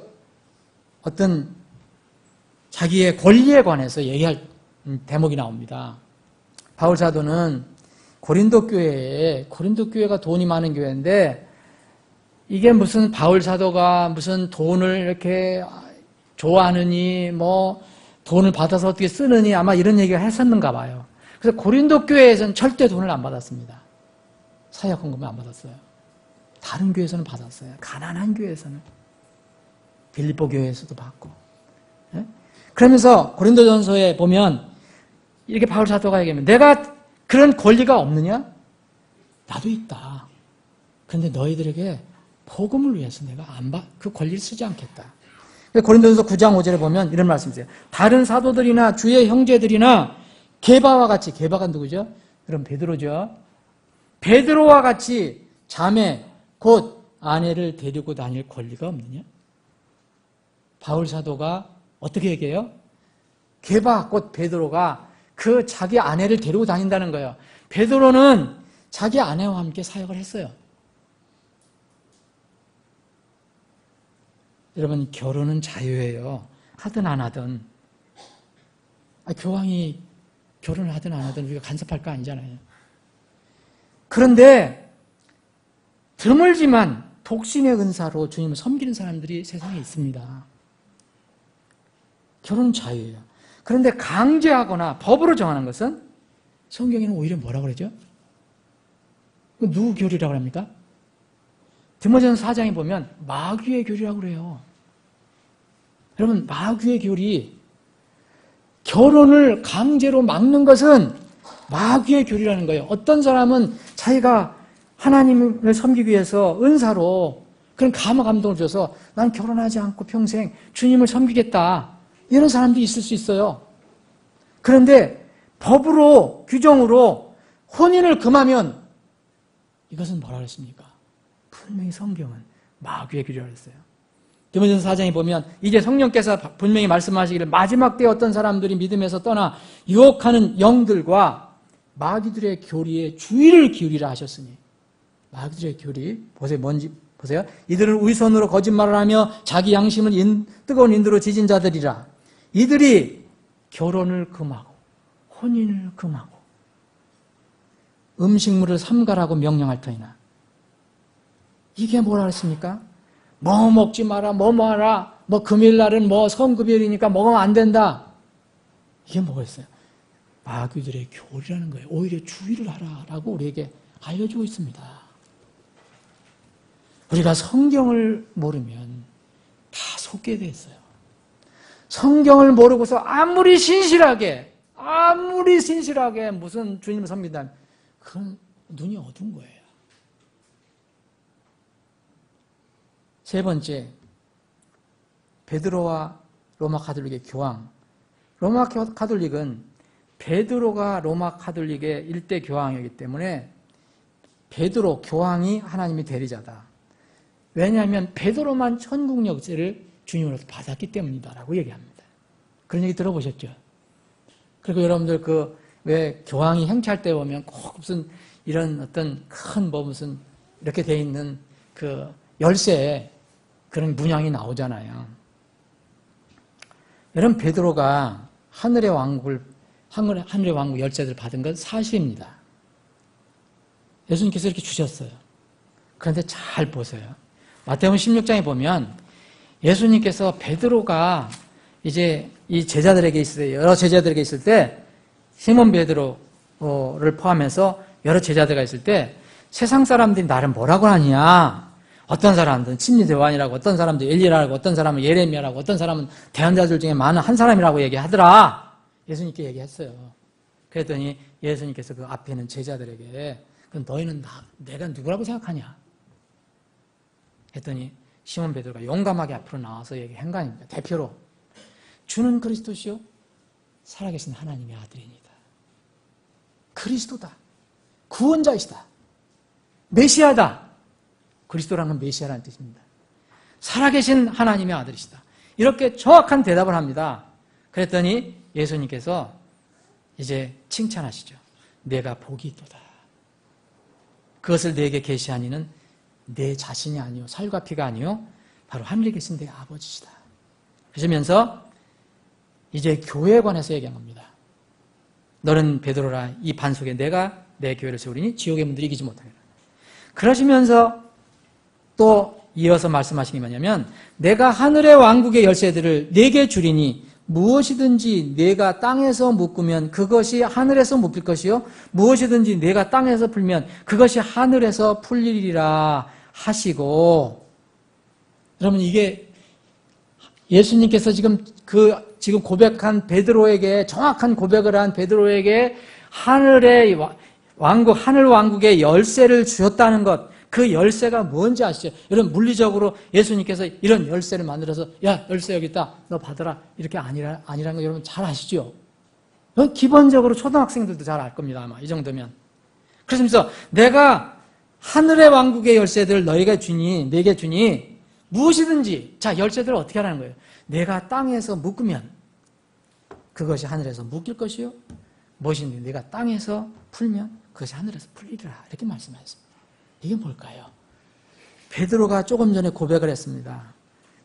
S4: 어떤 자기의 권리에 관해서 얘기할 대목이 나옵니다. 바울 사도는 고린도 교회가 돈이 많은 교회인데 이게 무슨 바울 사도가 무슨 돈을 이렇게 좋아하느니 뭐 돈을 받아서 어떻게 쓰느니 아마 이런 얘기를 했었는가 봐요. 그래서 고린도 교회에서는 절대 돈을 안 받았습니다. 사역 헌금을 안 받았어요. 다른 교회에서는 받았어요. 가난한 교회에서는. 빌립보 교회에서도 받고. 예? 그러면서 고린도전서에 보면 이렇게 바울 사도가 얘기하면 내가 그런 권리가 없느냐? 나도 있다. 그런데 너희들에게 복음을 위해서 내가 그 권리를 쓰지 않겠다. 고린도전서 9장 5절에 보면 이런 말씀이세요. 다른 사도들이나 주의 형제들이나 게바와 같이, 게바가 누구죠? 그럼 베드로죠. 베드로와 같이 자매 곧 아내를 데리고 다닐 권리가 없느냐? 바울 사도가 어떻게 얘기해요? 게바 곧 베드로가 그 자기 아내를 데리고 다닌다는 거예요. 베드로는 자기 아내와 함께 사역을 했어요. 여러분 결혼은 자유예요. 하든 안 하든. 교황이 결혼을 하든 안 하든 우리가 간섭할 거 아니잖아요. 그런데 드물지만 독신의 은사로 주님을 섬기는 사람들이 세상에 있습니다. 결혼은 자유예요. 그런데 강제하거나 법으로 정하는 것은 성경에는 오히려 뭐라고 그러죠? 누구 교리라고 합니까? 디모데전서 4장에 보면 마귀의 교리라고 그래요. 여러분 마귀의 교리, 결혼을 강제로 막는 것은 마귀의 교리라는 거예요. 어떤 사람은 자기가 하나님을 섬기기 위해서 은사로 그런 감동을 줘서 난 결혼하지 않고 평생 주님을 섬기겠다. 이런 사람도 있을 수 있어요. 그런데 법으로, 규정으로 혼인을 금하면 이것은 뭐라 그랬습니까? 분명히 성경은 마귀의 교리라고 했어요. 디모데전서 4장에 보면 이제 성령께서 분명히 말씀하시기를 마지막 때에 어떤 사람들이 믿음에서 떠나 유혹하는 영들과 마귀들의 교리에 주의를 기울이라 하셨으니 마귀들의 교리 보세요. 뭔지 보세요. 이들은 위선으로 거짓말을 하며 자기 양심을 뜨거운 인도로 지진 자들이라. 이들이 결혼을 금하고 혼인을 금하고 음식물을 삼가라고 명령할 터이나 이게 뭐라 그랬습니까? 뭐 먹지 마라, 뭐 하라, 뭐 금요일날은 뭐 성금요일이니까 먹으면 안 된다. 이게 뭐겠어요? 마귀들의 교리라는 거예요. 오히려 주의를 하라라고 우리에게 알려주고 있습니다. 우리가 성경을 모르면 다 속게 돼 있어요. 성경을 모르고서 아무리 신실하게 무슨 주님을 섬긴다면 그건 눈이 어두운 거예요. 세 번째, 베드로와 로마 가톨릭의 교황. 로마 가톨릭은 베드로가 로마 가톨릭의 일대 교황이기 때문에 베드로 교황이 하나님의 대리자다. 왜냐하면 베드로만 천국 역사를 주님으로부터 받았기 때문이다라고 얘기합니다. 그런 얘기 들어보셨죠? 그리고 여러분들 왜 교황이 행차할 때 보면 꼭 무슨 이런 어떤 큰 무슨 이렇게 돼 있는 그 열쇠에 그런 문양이 나오잖아요. 여러분, 베드로가 하늘의 왕국 열쇠를 받은 건 사실입니다. 예수님께서 이렇게 주셨어요. 그런데 잘 보세요. 마태복음 16장에 보면 예수님께서 베드로가 이제 이 제자들에게 있을 때, 여러 제자들에게 있을 때, 시몬 베드로를 포함해서 여러 제자들가 있을 때 세상 사람들이 나를 뭐라고 하냐? 어떤 사람들은 침례요한이라고, 어떤 사람은 엘리야라고, 어떤 사람은 예레미야라고, 어떤 사람은 대언자들 중에 많은 한 사람이라고 얘기하더라. 예수님께 얘기했어요. 그랬더니 예수님께서 그 앞에 있는 제자들에게 너희는 내가 누구라고 생각하냐? 했더니 시몬 베드로가 용감하게 앞으로 나와서 얘기한 거 아닙니까? 대표로 주는 그리스도시요 살아계신 하나님의 아들입니다. 그리스도다. 구원자이시다. 메시아다. 그리스도라는 건 메시아라는 뜻입니다. 살아계신 하나님의 아들이시다. 이렇게 정확한 대답을 합니다. 그랬더니 예수님께서 이제 칭찬하시죠. 내가 복이 있도다. 그것을 내게 계시하니는 내 자신이 아니요 살과 피가 아니요 바로 하늘에 계신 내 아버지시다. 그러시면서 이제 교회에 관해서 얘기한 겁니다. 너는 베드로라 이 반 속에 내가 내 교회를 세우리니 지옥의 문들이 이기지 못하리라. 그러시면서 또 이어서 말씀하신 게 뭐냐면 내가 하늘의 왕국의 열쇠들을 네게 주리니 무엇이든지 네가 땅에서 묶으면 그것이 하늘에서 묶일 것이요 무엇이든지 네가 땅에서 풀면 그것이 하늘에서 풀리리라 하시고. 여러분, 이게 예수님께서 지금 고백한 베드로에게, 정확한 고백을 한 베드로에게 하늘 왕국의 열쇠를 주셨다는 것, 그 열쇠가 뭔지 아시죠? 여러분, 물리적으로 예수님께서 이런 열쇠를 만들어서 야, 열쇠 여기 있다. 너 받아라. 이렇게 아니라는 거 여러분 잘 아시죠? 기본적으로 초등학생들도 잘 알 겁니다. 아마 이 정도면. 그래서 내가 하늘의 왕국의 열쇠들을 너희가 주니, 내게 주니 무엇이든지, 자, 열쇠들을 어떻게 하라는 거예요? 내가 땅에서 묶으면 그것이 하늘에서 묶일 것이요 무엇인지 내가 땅에서 풀면 그것이 하늘에서 풀리리라. 이렇게 말씀하셨습니다. 이게 뭘까요? 베드로가 조금 전에 고백을 했습니다.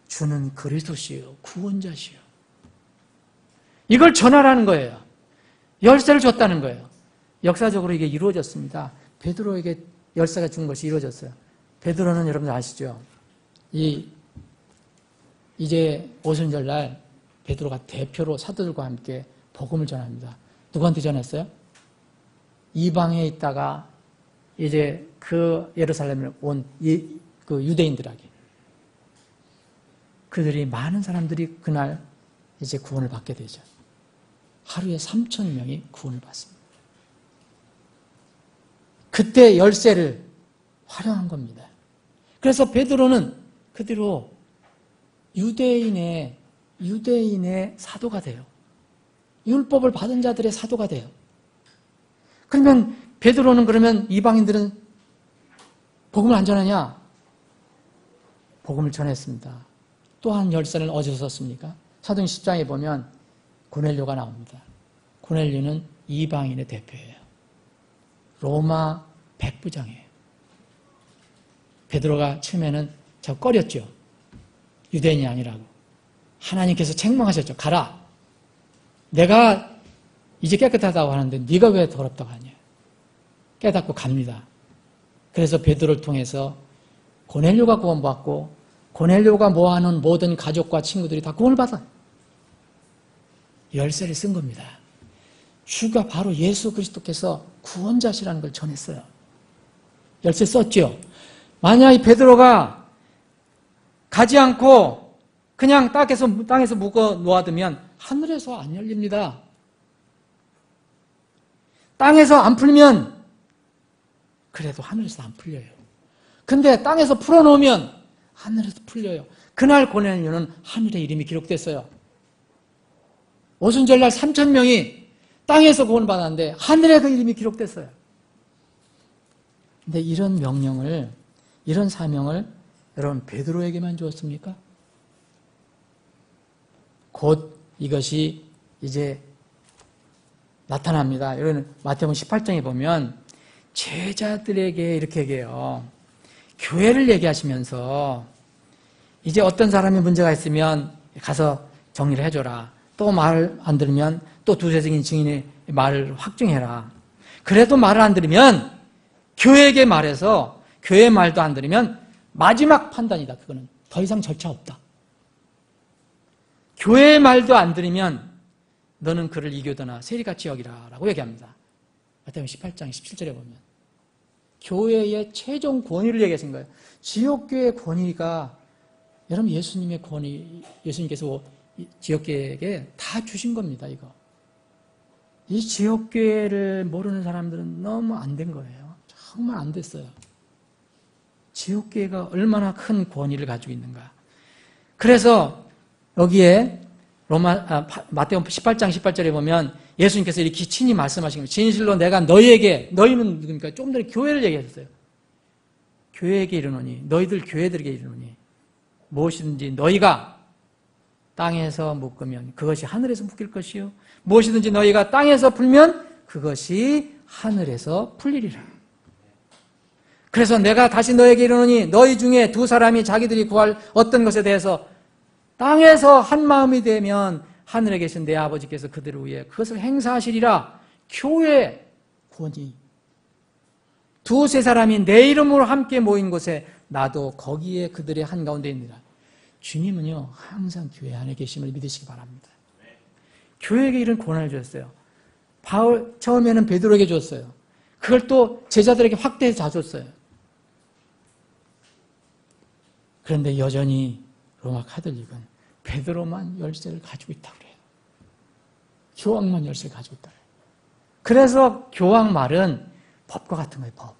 S4: 주는 그리스도시요 구원자시요. 이걸 전하라는 거예요. 열쇠를 줬다는 거예요. 역사적으로 이게 이루어졌습니다. 베드로에게 열쇠가 준 것이 이루어졌어요. 베드로는 여러분들 아시죠? 이제 오순절날 베드로가 대표로 사도들과 함께 복음을 전합니다. 누구한테 전했어요? 이방에 있다가 이제 그 예루살렘에 온 그 유대인들에게. 그들이 많은 사람들이 그날 이제 구원을 받게 되죠. 하루에 3,000명이 구원을 받습니다. 그때 열쇠를 활용한 겁니다. 그래서 베드로는 그대로 유대인의 사도가 돼요. 율법을 받은 자들의 사도가 돼요. 그러면 베드로는 그러면 이방인들은 복음을 안 전하냐? 복음을 전했습니다. 또한 열쇠는 어디서 썼습니까? 사도행 10장에 보면 고넬료가 나옵니다. 고넬료는 이방인의 대표예요. 로마 백부장이에요. 베드로가 처음에는 저 꺼렸죠. 유대인이 아니라고. 하나님께서 책망하셨죠. 가라. 내가 이제 깨끗하다고 하는데 네가 왜 더럽다고 하냐. 깨닫고 갑니다. 그래서 베드로를 통해서 고넬료가 구원받고 고넬료가 모아놓은 모든 가족과 친구들이 다 구원을 받아요. 열쇠를 쓴 겁니다. 주가 바로 예수 그리스도께서 구원자시라는 걸 전했어요. 열쇠 썼죠. 만약에 베드로가 가지 않고 그냥 땅에서 묶어 놓아두면 하늘에서 안 열립니다. 땅에서 안 풀면 그래도 하늘에서 안 풀려요. 근데 땅에서 풀어놓으면 하늘에서 풀려요. 그날 고넬료는 하늘의 이름이 기록됐어요. 오순절날 3,000명이 땅에서 구원받았는데 하늘에 그 이름이 기록됐어요. 근데 이런 명령을, 이런 사명을 여러분 베드로에게만 주었습니까? 곧 이것이 이제 나타납니다. 여러분 마태복음 18장에 보면 제자들에게 이렇게 얘기해요. 교회를 얘기하시면서 이제 어떤 사람이 문제가 있으면 가서 정리를 해줘라. 또 말 안 들으면 또 두세적인 증인의 말을 확증해라. 그래도 말을 안 들으면 교회에게 말해서 교회의 말도 안 들으면 마지막 판단이다. 그거는 더 이상 절차 없다. 교회의 말도 안 들으면 너는 그를 이교도나 세리같이 여기라 라고 얘기합니다. 마태복음 18장 17절에 보면 교회의 최종 권위를 얘기하신 거예요. 지역교회의 권위가 여러분 예수님의 권위, 예수님께서 지역교회에게 다 주신 겁니다. 이거. 이 지역교회를 모르는 사람들은 너무 안 된 거예요. 정말 안 됐어요. 지역교회가 얼마나 큰 권위를 가지고 있는가. 그래서 여기에 마태복음 18장 18절에 보면 예수님께서 이렇게 친히 말씀하신 겁니다. 진실로 내가 너희에게, 너희는 누굽니까? 조금 전에 교회를 얘기하셨어요. 교회에게 이르노니, 너희들 교회들에게 이르노니 무엇이든지 너희가 땅에서 묶으면 그것이 하늘에서 묶일 것이요 무엇이든지 너희가 땅에서 풀면 그것이 하늘에서 풀리리라. 그래서 내가 다시 너에게 이르노니 너희 중에 두 사람이 자기들이 구할 어떤 것에 대해서 땅에서 한 마음이 되면 하늘에 계신 내 아버지께서 그들 위에 그것을 행사하시리라. 교회 권위. 두세 사람이 내 이름으로 함께 모인 곳에 나도 거기에 그들의 한가운데 있느니라. 주님은요 항상 교회 안에 계심을 믿으시기 바랍니다. 교회에게 이런 권한을 주셨어요. 바울 처음에는 베드로에게 줬어요. 그걸 또 제자들에게 확대해서 다 줬어요. 그런데 여전히 로마 카톨릭은 베드로만 열쇠를 가지고 있다고 그래요. 교황만 열쇠를 가지고 있다고 그래요. 그래서 교황 말은 법과 같은 거예요. 법.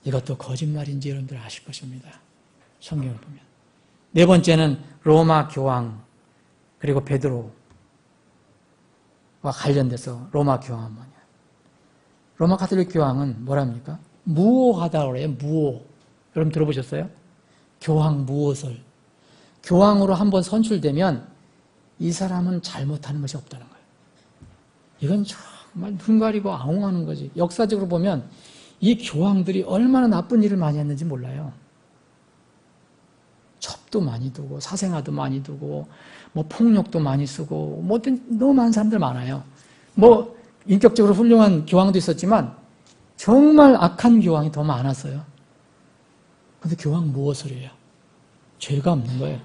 S4: 이것도 거짓말인지 여러분들 아실 것입니다. 성경을 보면. 네 번째는 로마 교황 그리고 베드로와 관련돼서 로마 교황은 뭐냐. 로마 카톨릭 교황은 뭐랍니까? 무오하다고 그래요. 무오. 여러분 들어보셨어요? 교황 무오설. 교황으로 한번 선출되면 이 사람은 잘못하는 것이 없다는 거예요. 이건 정말 눈 가리고 아웅하는 거지. 역사적으로 보면 이 교황들이 얼마나 나쁜 일을 많이 했는지 몰라요. 첩도 많이 두고 사생아도 많이 두고 뭐 폭력도 많이 쓰고 뭐 너무 많은 사람들 많아요. 뭐 인격적으로 훌륭한 교황도 있었지만 정말 악한 교황이 더 많았어요. 근데 교황 무엇을해요? 죄가 없는 거예요.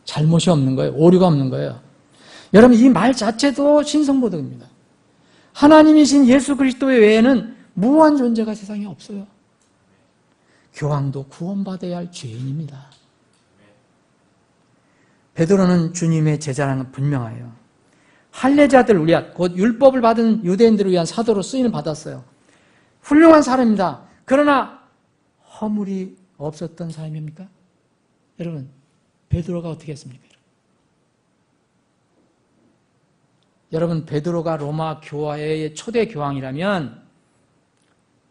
S4: 잘못이 없는 거예요. 오류가 없는 거예요. 여러분 이 말 자체도 신성모독입니다. 하나님이신 예수 그리스도 외에는 무한 존재가 세상에 없어요. 교황도 구원받아야 할 죄인입니다. 베드로는 주님의 제자라는 건 분명해요. 할례자들을 위한 곧 율법을 받은 유대인들을 위한 사도로 쓰임을 받았어요. 훌륭한 사람입니다. 그러나 허물이 없었던 사람입니까? 여러분 베드로가 어떻게 했습니까? 여러분 베드로가 로마 교회의 초대 교황이라면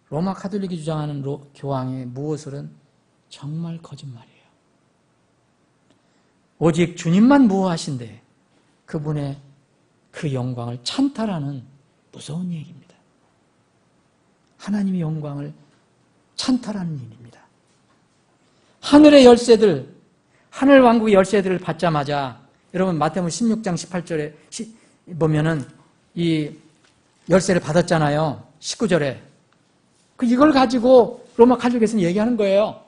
S4: 로마 카톨릭이 주장하는 교황의 무엇을은 정말 거짓말이에요. 오직 주님만 무엇하신데 그분의 그 영광을 찬탈하는 무서운 얘기입니다. 하나님의 영광을 찬탈하는 일입니다. 하늘의 열쇠들, 하늘 왕국의 열쇠들을 받자마자 여러분 마태복음 16장 18절에 보면은 이 열쇠를 받았잖아요. 19절에. 이걸 가지고 로마 카톨릭에서는 얘기하는 거예요.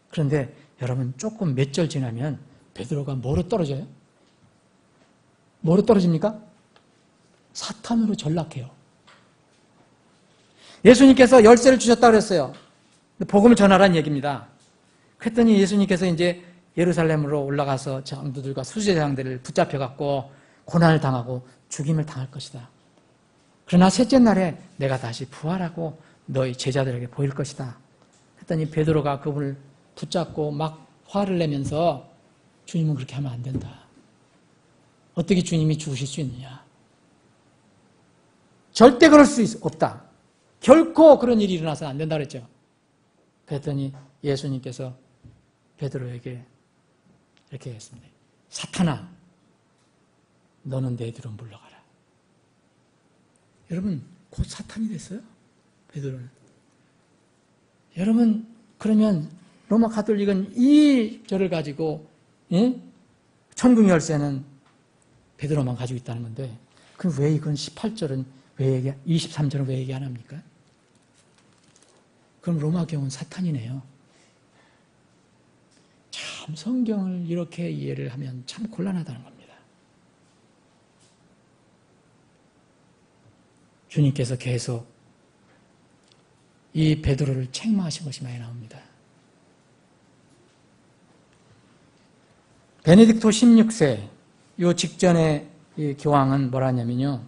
S4: 그런데 여러분 조금 몇 절 지나면 베드로가 뭐로 떨어져요? 뭐로 떨어집니까? 사탄으로 전락해요. 예수님께서 열쇠를 주셨다 그랬어요. 복음을 전하라는 얘기입니다. 그랬더니 예수님께서 이제 예루살렘으로 올라가서 장로들과 수제장들을 붙잡혀갖고 고난을 당하고 죽임을 당할 것이다. 그러나 셋째 날에 내가 다시 부활하고 너희 제자들에게 보일 것이다. 그랬더니 베드로가 그분을 붙잡고 막 화를 내면서 주님은 그렇게 하면 안 된다. 어떻게 주님이 죽으실 수 있느냐. 절대 그럴 수 없다. 결코 그런 일이 일어나서는 안 된다 그랬죠. 그랬더니 예수님께서 베드로에게 이렇게 했습니다. 사탄아, 너는 내 뒤로 물러가라. 여러분, 곧 사탄이 됐어요. 베드로는. 여러분, 그러면 로마 가톨릭은 이 절을 가지고 천국 열쇠는 베드로만 가지고 있다는 건데, 그럼 왜 이건 18절은 왜 얘기, 23절은 왜 얘기 안 합니까? 그럼 로마 교훈은 사탄이네요. 참 성경을 이렇게 이해를 하면 참 곤란하다는 겁니다. 주님께서 계속 이 베드로를 책망하신 것이 많이 나옵니다. 베네딕토 16세 요 직전에 이 교황은 뭐라 하냐면요.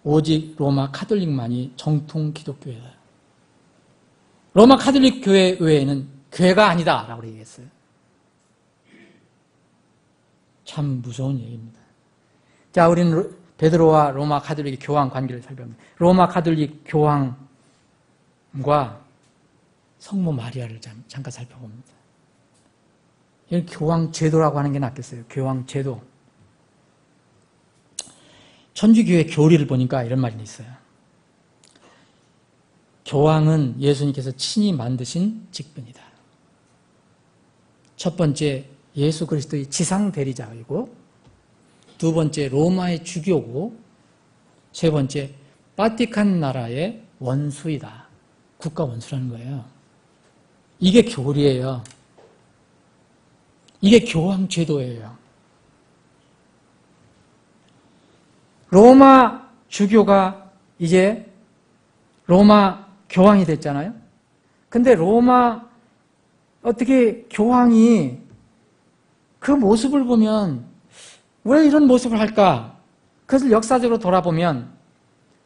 S4: 오직 로마 카톨릭만이 정통 기독교회다. 로마 카톨릭 교회 외에는 교회가 아니다 라고 얘기했어요. 참 무서운 얘기입니다. 자, 우리는 베드로와 로마 카톨릭 교황 관계를 살펴봅니다. 로마 카톨릭 교황과 성모 마리아를 잠깐 살펴봅니다. 이걸 교황 제도라고 하는 게 낫겠어요. 교황 제도. 천주교의 교리를 보니까 이런 말이 있어요. 교황은 예수님께서 친히 만드신 직분이다. 첫 번째, 예수 그리스도의 지상 대리자이고, 두 번째, 로마의 주교고, 세 번째, 바티칸 나라의 원수이다. 국가 원수라는 거예요. 이게 교리예요. 이게 교황 제도예요. 로마 주교가 이제 로마 교황이 됐잖아요. 근데 로마 어떻게 교황이 그 모습을 보면 왜 이런 모습을 할까? 그것을 역사적으로 돌아보면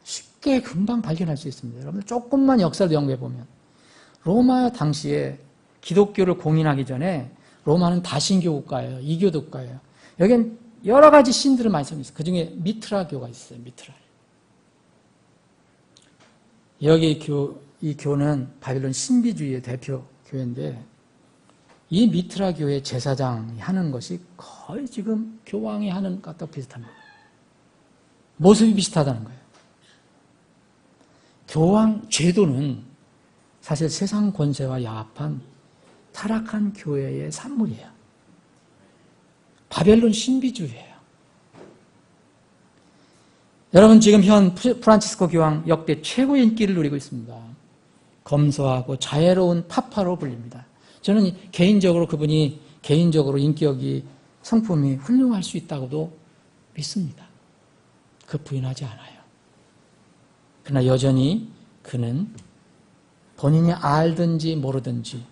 S4: 쉽게 금방 발견할 수 있습니다. 여러분들 조금만 역사를 연구해 보면 로마 당시에 기독교를 공인하기 전에 로마는 다신교 국가예요. 이교도 국가예요. 여기는 여러 가지 신들을 많이 섬겼어요. 그 중에 미트라교가 있어요. 미트라. 여기 이 교는 바빌론 신비주의의 대표 교회인데 이 미트라 교회 제사장이 하는 것이 거의 지금 교황이 하는 것과 비슷합니다. 모습이 비슷하다는 거예요. 교황 제도는 사실 세상 권세와 야합한 타락한 교회의 산물이에요. 바벨론 신비주의예요. 여러분 지금 현 프란치스코 교황 역대 최고의 인기를 누리고 있습니다. 검소하고 자애로운 파파로 불립니다. 저는 개인적으로 그분이 개인적으로 인격이 성품이 훌륭할 수 있다고도 믿습니다. 그 부인하지 않아요. 그러나 여전히 그는 본인이 알든지 모르든지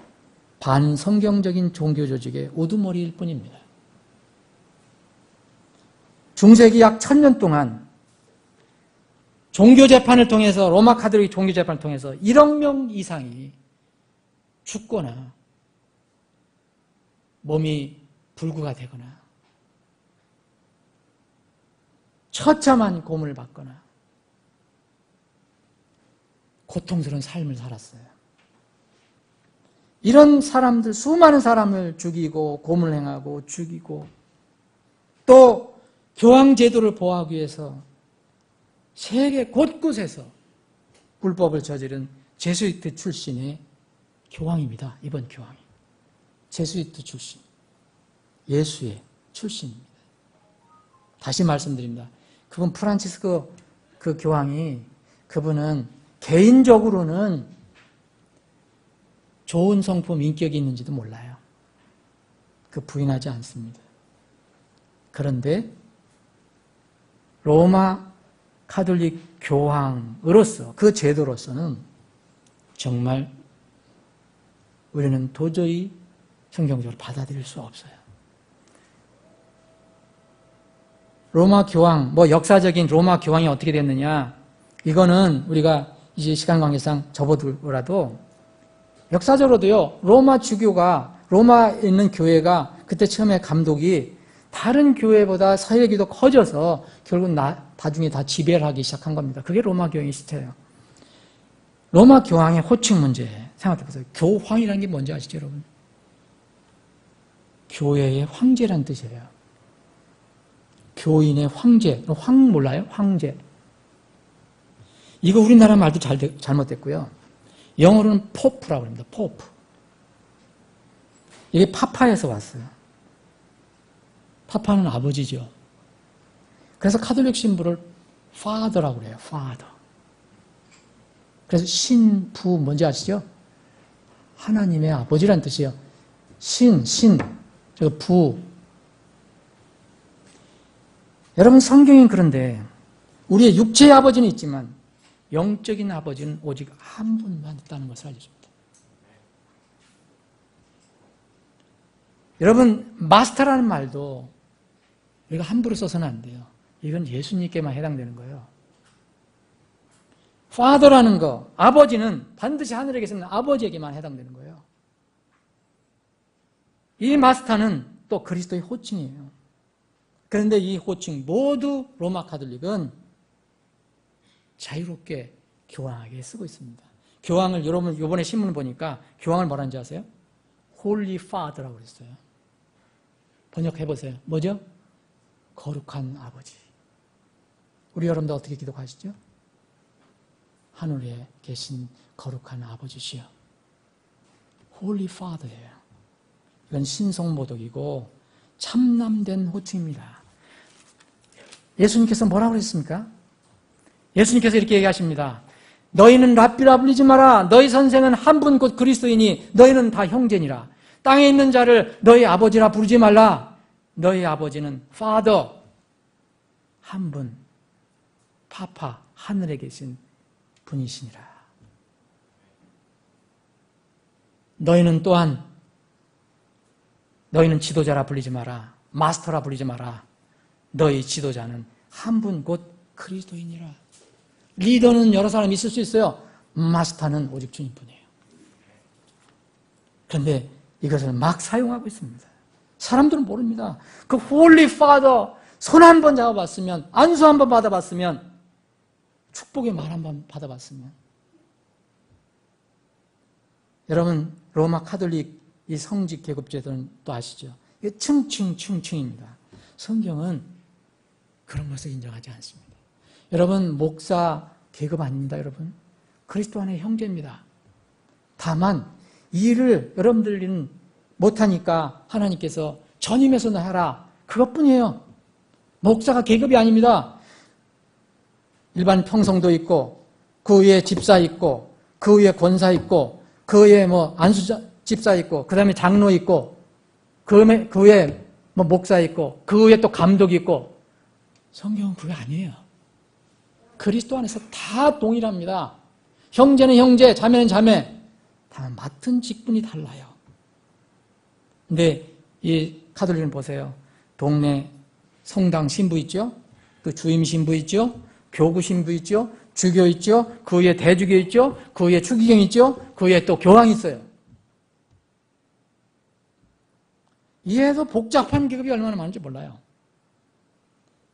S4: 반성경적인 종교 조직의 우두머리일 뿐입니다. 중세기 약 1000년 동안 종교재판을 통해서 로마 카톨릭 종교재판을 통해서 1억 명 이상이 죽거나 몸이 불구가 되거나 처참한 고문을 받거나 고통스러운 삶을 살았어요. 이런 사람들, 수많은 사람을 죽이고 고문을 행하고 죽이고 또 교황 제도를 보호하기 위해서 세계 곳곳에서 불법을 저지른 제수이트 출신의 교황입니다. 이번 교황이. 제수이트 출신. 예수의 출신입니다. 다시 말씀드립니다. 그분 프란치스코 그 교황이 그분은 개인적으로는 좋은 성품, 인격이 있는지도 몰라요. 그 부인하지 않습니다. 그런데 로마 카톨릭 교황으로서 그 제도로서는 정말 우리는 도저히 성경적으로 받아들일 수 없어요. 로마 교황, 역사적인 로마 교황이 어떻게 됐느냐, 이거는 우리가 이제 시간 관계상 접어두더라도 역사적으로도요, 로마 주교가, 로마에 있는 교회가 그때 처음에 감독이 다른 교회보다 사회기도 커져서 결국 나중에 다 지배를 하기 시작한 겁니다. 그게 로마 교황의 시체예요. 로마 교황의 호칭 문제 생각해 보세요. 교황이라는 게 뭔지 아시죠, 여러분? 교회의 황제란 뜻이에요. 교인의 황제, 황 몰라요? 황제. 이거 우리나라 말도 잘못됐고요. 영어로는 포프라고 합니다. 포프. 이게 파파에서 왔어요. 파파는 아버지죠. 그래서 카톨릭 신부를 father라고 그래요. father. 그래서 신부 뭔지 아시죠? 하나님의 아버지란 뜻이에요. 저 부. 여러분, 성경은 그런데 우리의 육체의 아버지는 있지만 영적인 아버지는 오직 한 분만 있다는 것을 알려줍니다. 여러분, 마스터라는 말도 우리가 함부로 써서는 안 돼요. 이건 예수님께만 해당되는 거예요. father라는 거, 아버지는 반드시 하늘에 계시는 아버지에게만 해당되는 거예요. 이 마스터는 또 그리스도의 호칭이에요. 그런데 이 호칭 모두 로마 카톨릭은 자유롭게 교황에게 쓰고 있습니다. 교황을 여러분 이번에 신문 보니까 교황을 뭐라는지 아세요? Holy Father라고 그랬어요. 번역해 보세요. 뭐죠? 거룩한 아버지. 우리 여러분들 어떻게 기도하시죠? 하늘에 계신 거룩한 아버지시여. Holy Father예요. 이건 신성모독이고 참남된 호칭입니다. 예수님께서 뭐라고 그랬습니까? 예수님께서 이렇게 얘기하십니다. 너희는 랍비라 불리지 마라. 너희 선생은 한 분 곧 그리스도이니 너희는 다 형제니라. 땅에 있는 자를 너희 아버지라 부르지 말라. 너희 아버지는 Father, 한 분, 파파, 하늘에 계신 분이시니라. 너희는 또한 너희는 지도자라 불리지 마라. 마스터라 불리지 마라. 너희 지도자는 한 분 곧 그리스도이니라. 리더는 여러 사람이 있을 수 있어요. 마스터는 오직 주님뿐이에요. 그런데 이것을 막 사용하고 있습니다. 사람들은 모릅니다. 그 홀리 파더 손 한 번 잡아봤으면, 안수 한 번 받아봤으면, 축복의 말 한 번 받아봤으면. 여러분, 로마 카톨릭 이 성직 계급제도는 또 아시죠? 이게 층층층층입니다. 성경은 그런 것을 인정하지 않습니다. 여러분, 목사 계급 아닙니다, 여러분. 그리스도 안의 형제입니다. 다만 이 일을 여러분들은 못하니까 하나님께서 전임해서 하라. 그것뿐이에요. 목사가 계급이 아닙니다. 일반 평성도 있고 그 위에 집사 있고 그 위에 권사 있고 그 위에 안수 집사 있고 그 다음에 장로 있고 그 위에 목사 있고 그 위에 또 감독이 있고. 성경은 그게 아니에요. 그리스도 안에서 다 동일합니다. 형제는 형제, 자매는 자매. 다만 맡은 직분이 달라요. 근데 이 카톨릭은 보세요. 동네 성당 신부 있죠? 또 주임 신부 있죠? 교구 신부 있죠? 주교 있죠? 그 위에 대주교 있죠? 그 위에 추기경 있죠? 그 위에 또 교황이 있어요. 이해도 복잡한 계급이 얼마나 많은지 몰라요.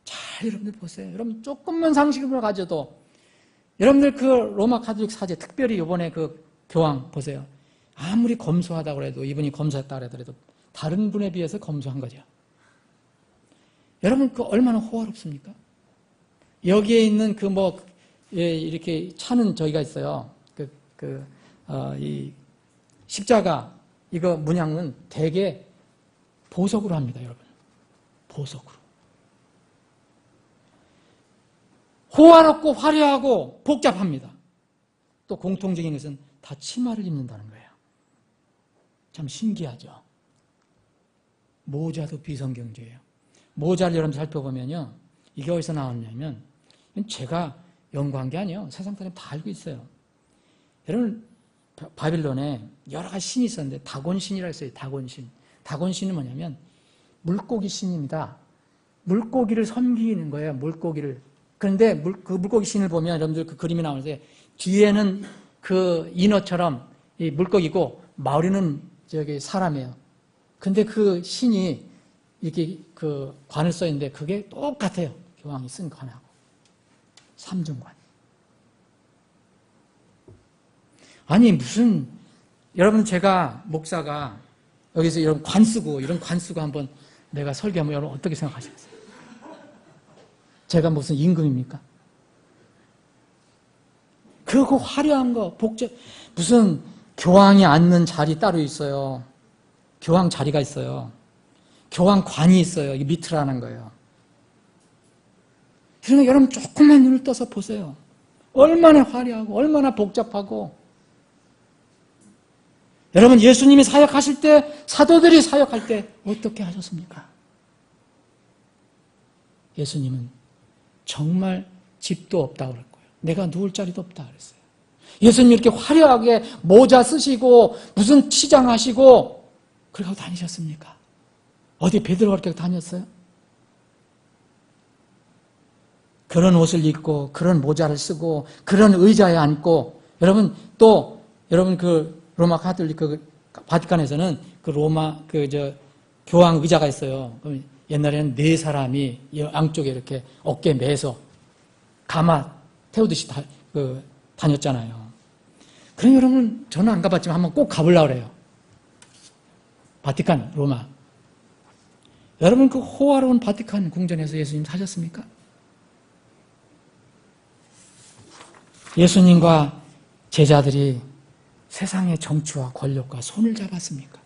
S4: 잘 여러분들 보세요. 여러분 조금만 상식을 가져도 여러분들 그 로마 카톨릭 사제, 특별히 이번에 그 교황 보세요. 아무리 검소하다고 해도, 이분이 검소했다고 해도 다른 분에 비해서 검소한 거죠. 여러분 그 얼마나 호화롭습니까? 여기에 있는 이렇게 차는 저희가 있어요. 이 십자가 이거 문양은 대개 보석으로 합니다, 여러분. 보석으로. 호화롭고 화려하고 복잡합니다. 또 공통적인 것은 다 치마를 입는다는 거예요. 참 신기하죠. 모자도 비성경제예요. 모자를 여러분 살펴보면요. 이게 어디서 나왔냐면 제가 연구한 게 아니에요. 세상 사람이 다 알고 있어요. 여러분, 바빌론에 여러 가지 신이 있었는데 다곤신이라고 했어요. 다곤신. 다곤신은 뭐냐면 물고기 신입니다. 물고기를 섬기는 거예요. 물고기를. 그런데 그 물고기 신을 보면 여러분들 그 그림이 나오는데 뒤에는 그 인어처럼 이 물고기고 머리는 저기 사람이에요. 근데 그 신이 이렇게 그 관을 써 있는데 그게 똑같아요. 교황이 쓴 관하고. 삼중관. 아니 무슨 여러분 제가 목사가 여기서 이런 관 쓰고 한번 내가 설교하면 여러분 어떻게 생각하시겠어요? 제가 무슨 임금입니까? 그거 화려한 거 복잡 무슨 교황이 앉는 자리 따로 있어요. 교황 자리가 있어요. 교황관이 있어요. 이게 미트라는 거예요. 그러니까 여러분 조금만 눈을 떠서 보세요. 얼마나 화려하고 얼마나 복잡하고 여러분 예수님이 사역하실 때 사도들이 사역할 때 어떻게 하셨습니까? 예수님은 정말 집도 없다고 그럴 거예요. 내가 누울 자리도 없다 그랬어요. 예수님 이렇게 화려하게 모자 쓰시고 무슨 치장하시고 그렇게 하고 다니셨습니까? 어디 베드로가 그렇게 다녔어요? 그런 옷을 입고 그런 모자를 쓰고 그런 의자에 앉고 여러분 또 여러분 그 로마 카톨릭 그 바티칸에서는 그 로마 교황 의자가 있어요. 그럼 옛날에는 4사람이 양쪽에 이렇게 어깨에 매서 가마 태우듯이 다녔잖아요. 그럼 여러분 저는 안 가봤지만 한번 꼭 가보려고 그래요. 바티칸 로마. 여러분 그 호화로운 바티칸 궁전에서 예수님 사셨습니까? 예수님과 제자들이 세상의 정치와 권력과 손을 잡았습니까?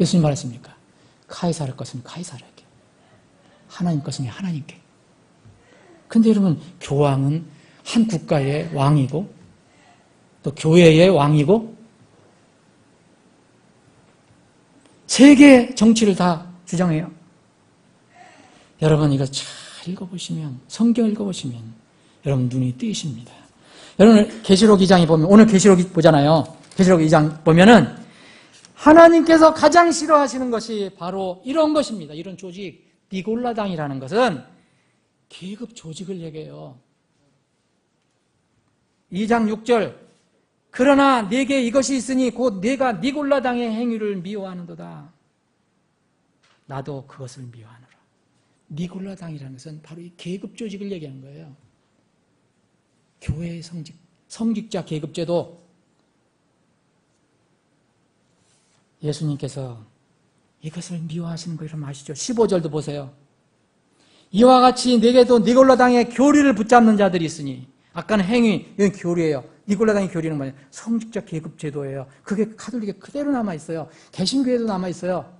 S4: 예수님 말했습니까? 카이사르 것은 카이사르에게, 하나님 것은 하나님께. 근데 여러분, 교황은 한 국가의 왕이고, 또 교회의 왕이고, 세계 정치를 다 주장해요. 여러분, 이거 잘 읽어보시면, 성경 읽어보시면, 여러분 눈이 뜨이십니다. 여러분, 계시록 2장에 보면, 오늘 계시록 보잖아요. 계시록 2장 보면은, 하나님께서 가장 싫어하시는 것이 바로 이런 것입니다. 이런 조직, 니골라당이라는 것은 계급 조직을 얘기해요. 2장 6절, 그러나 내게 이것이 있으니 곧 내가 니골라당의 행위를 미워하는도다. 나도 그것을 미워하노라. 니골라당이라는 것은 바로 이 계급 조직을 얘기하는 거예요. 교회의 성직자 계급제도. 예수님께서 이것을 미워하시는 거 여러분 아시죠? 15절도 보세요. 이와 같이 내게도 니골라당의 교리를 붙잡는 자들이 있으니, 아까는 행위, 이건 교리예요. 니골라당의 교리는 뭐예요? 성직자 계급 제도예요. 그게 카톨릭에 그대로 남아있어요. 개신교에도 남아있어요.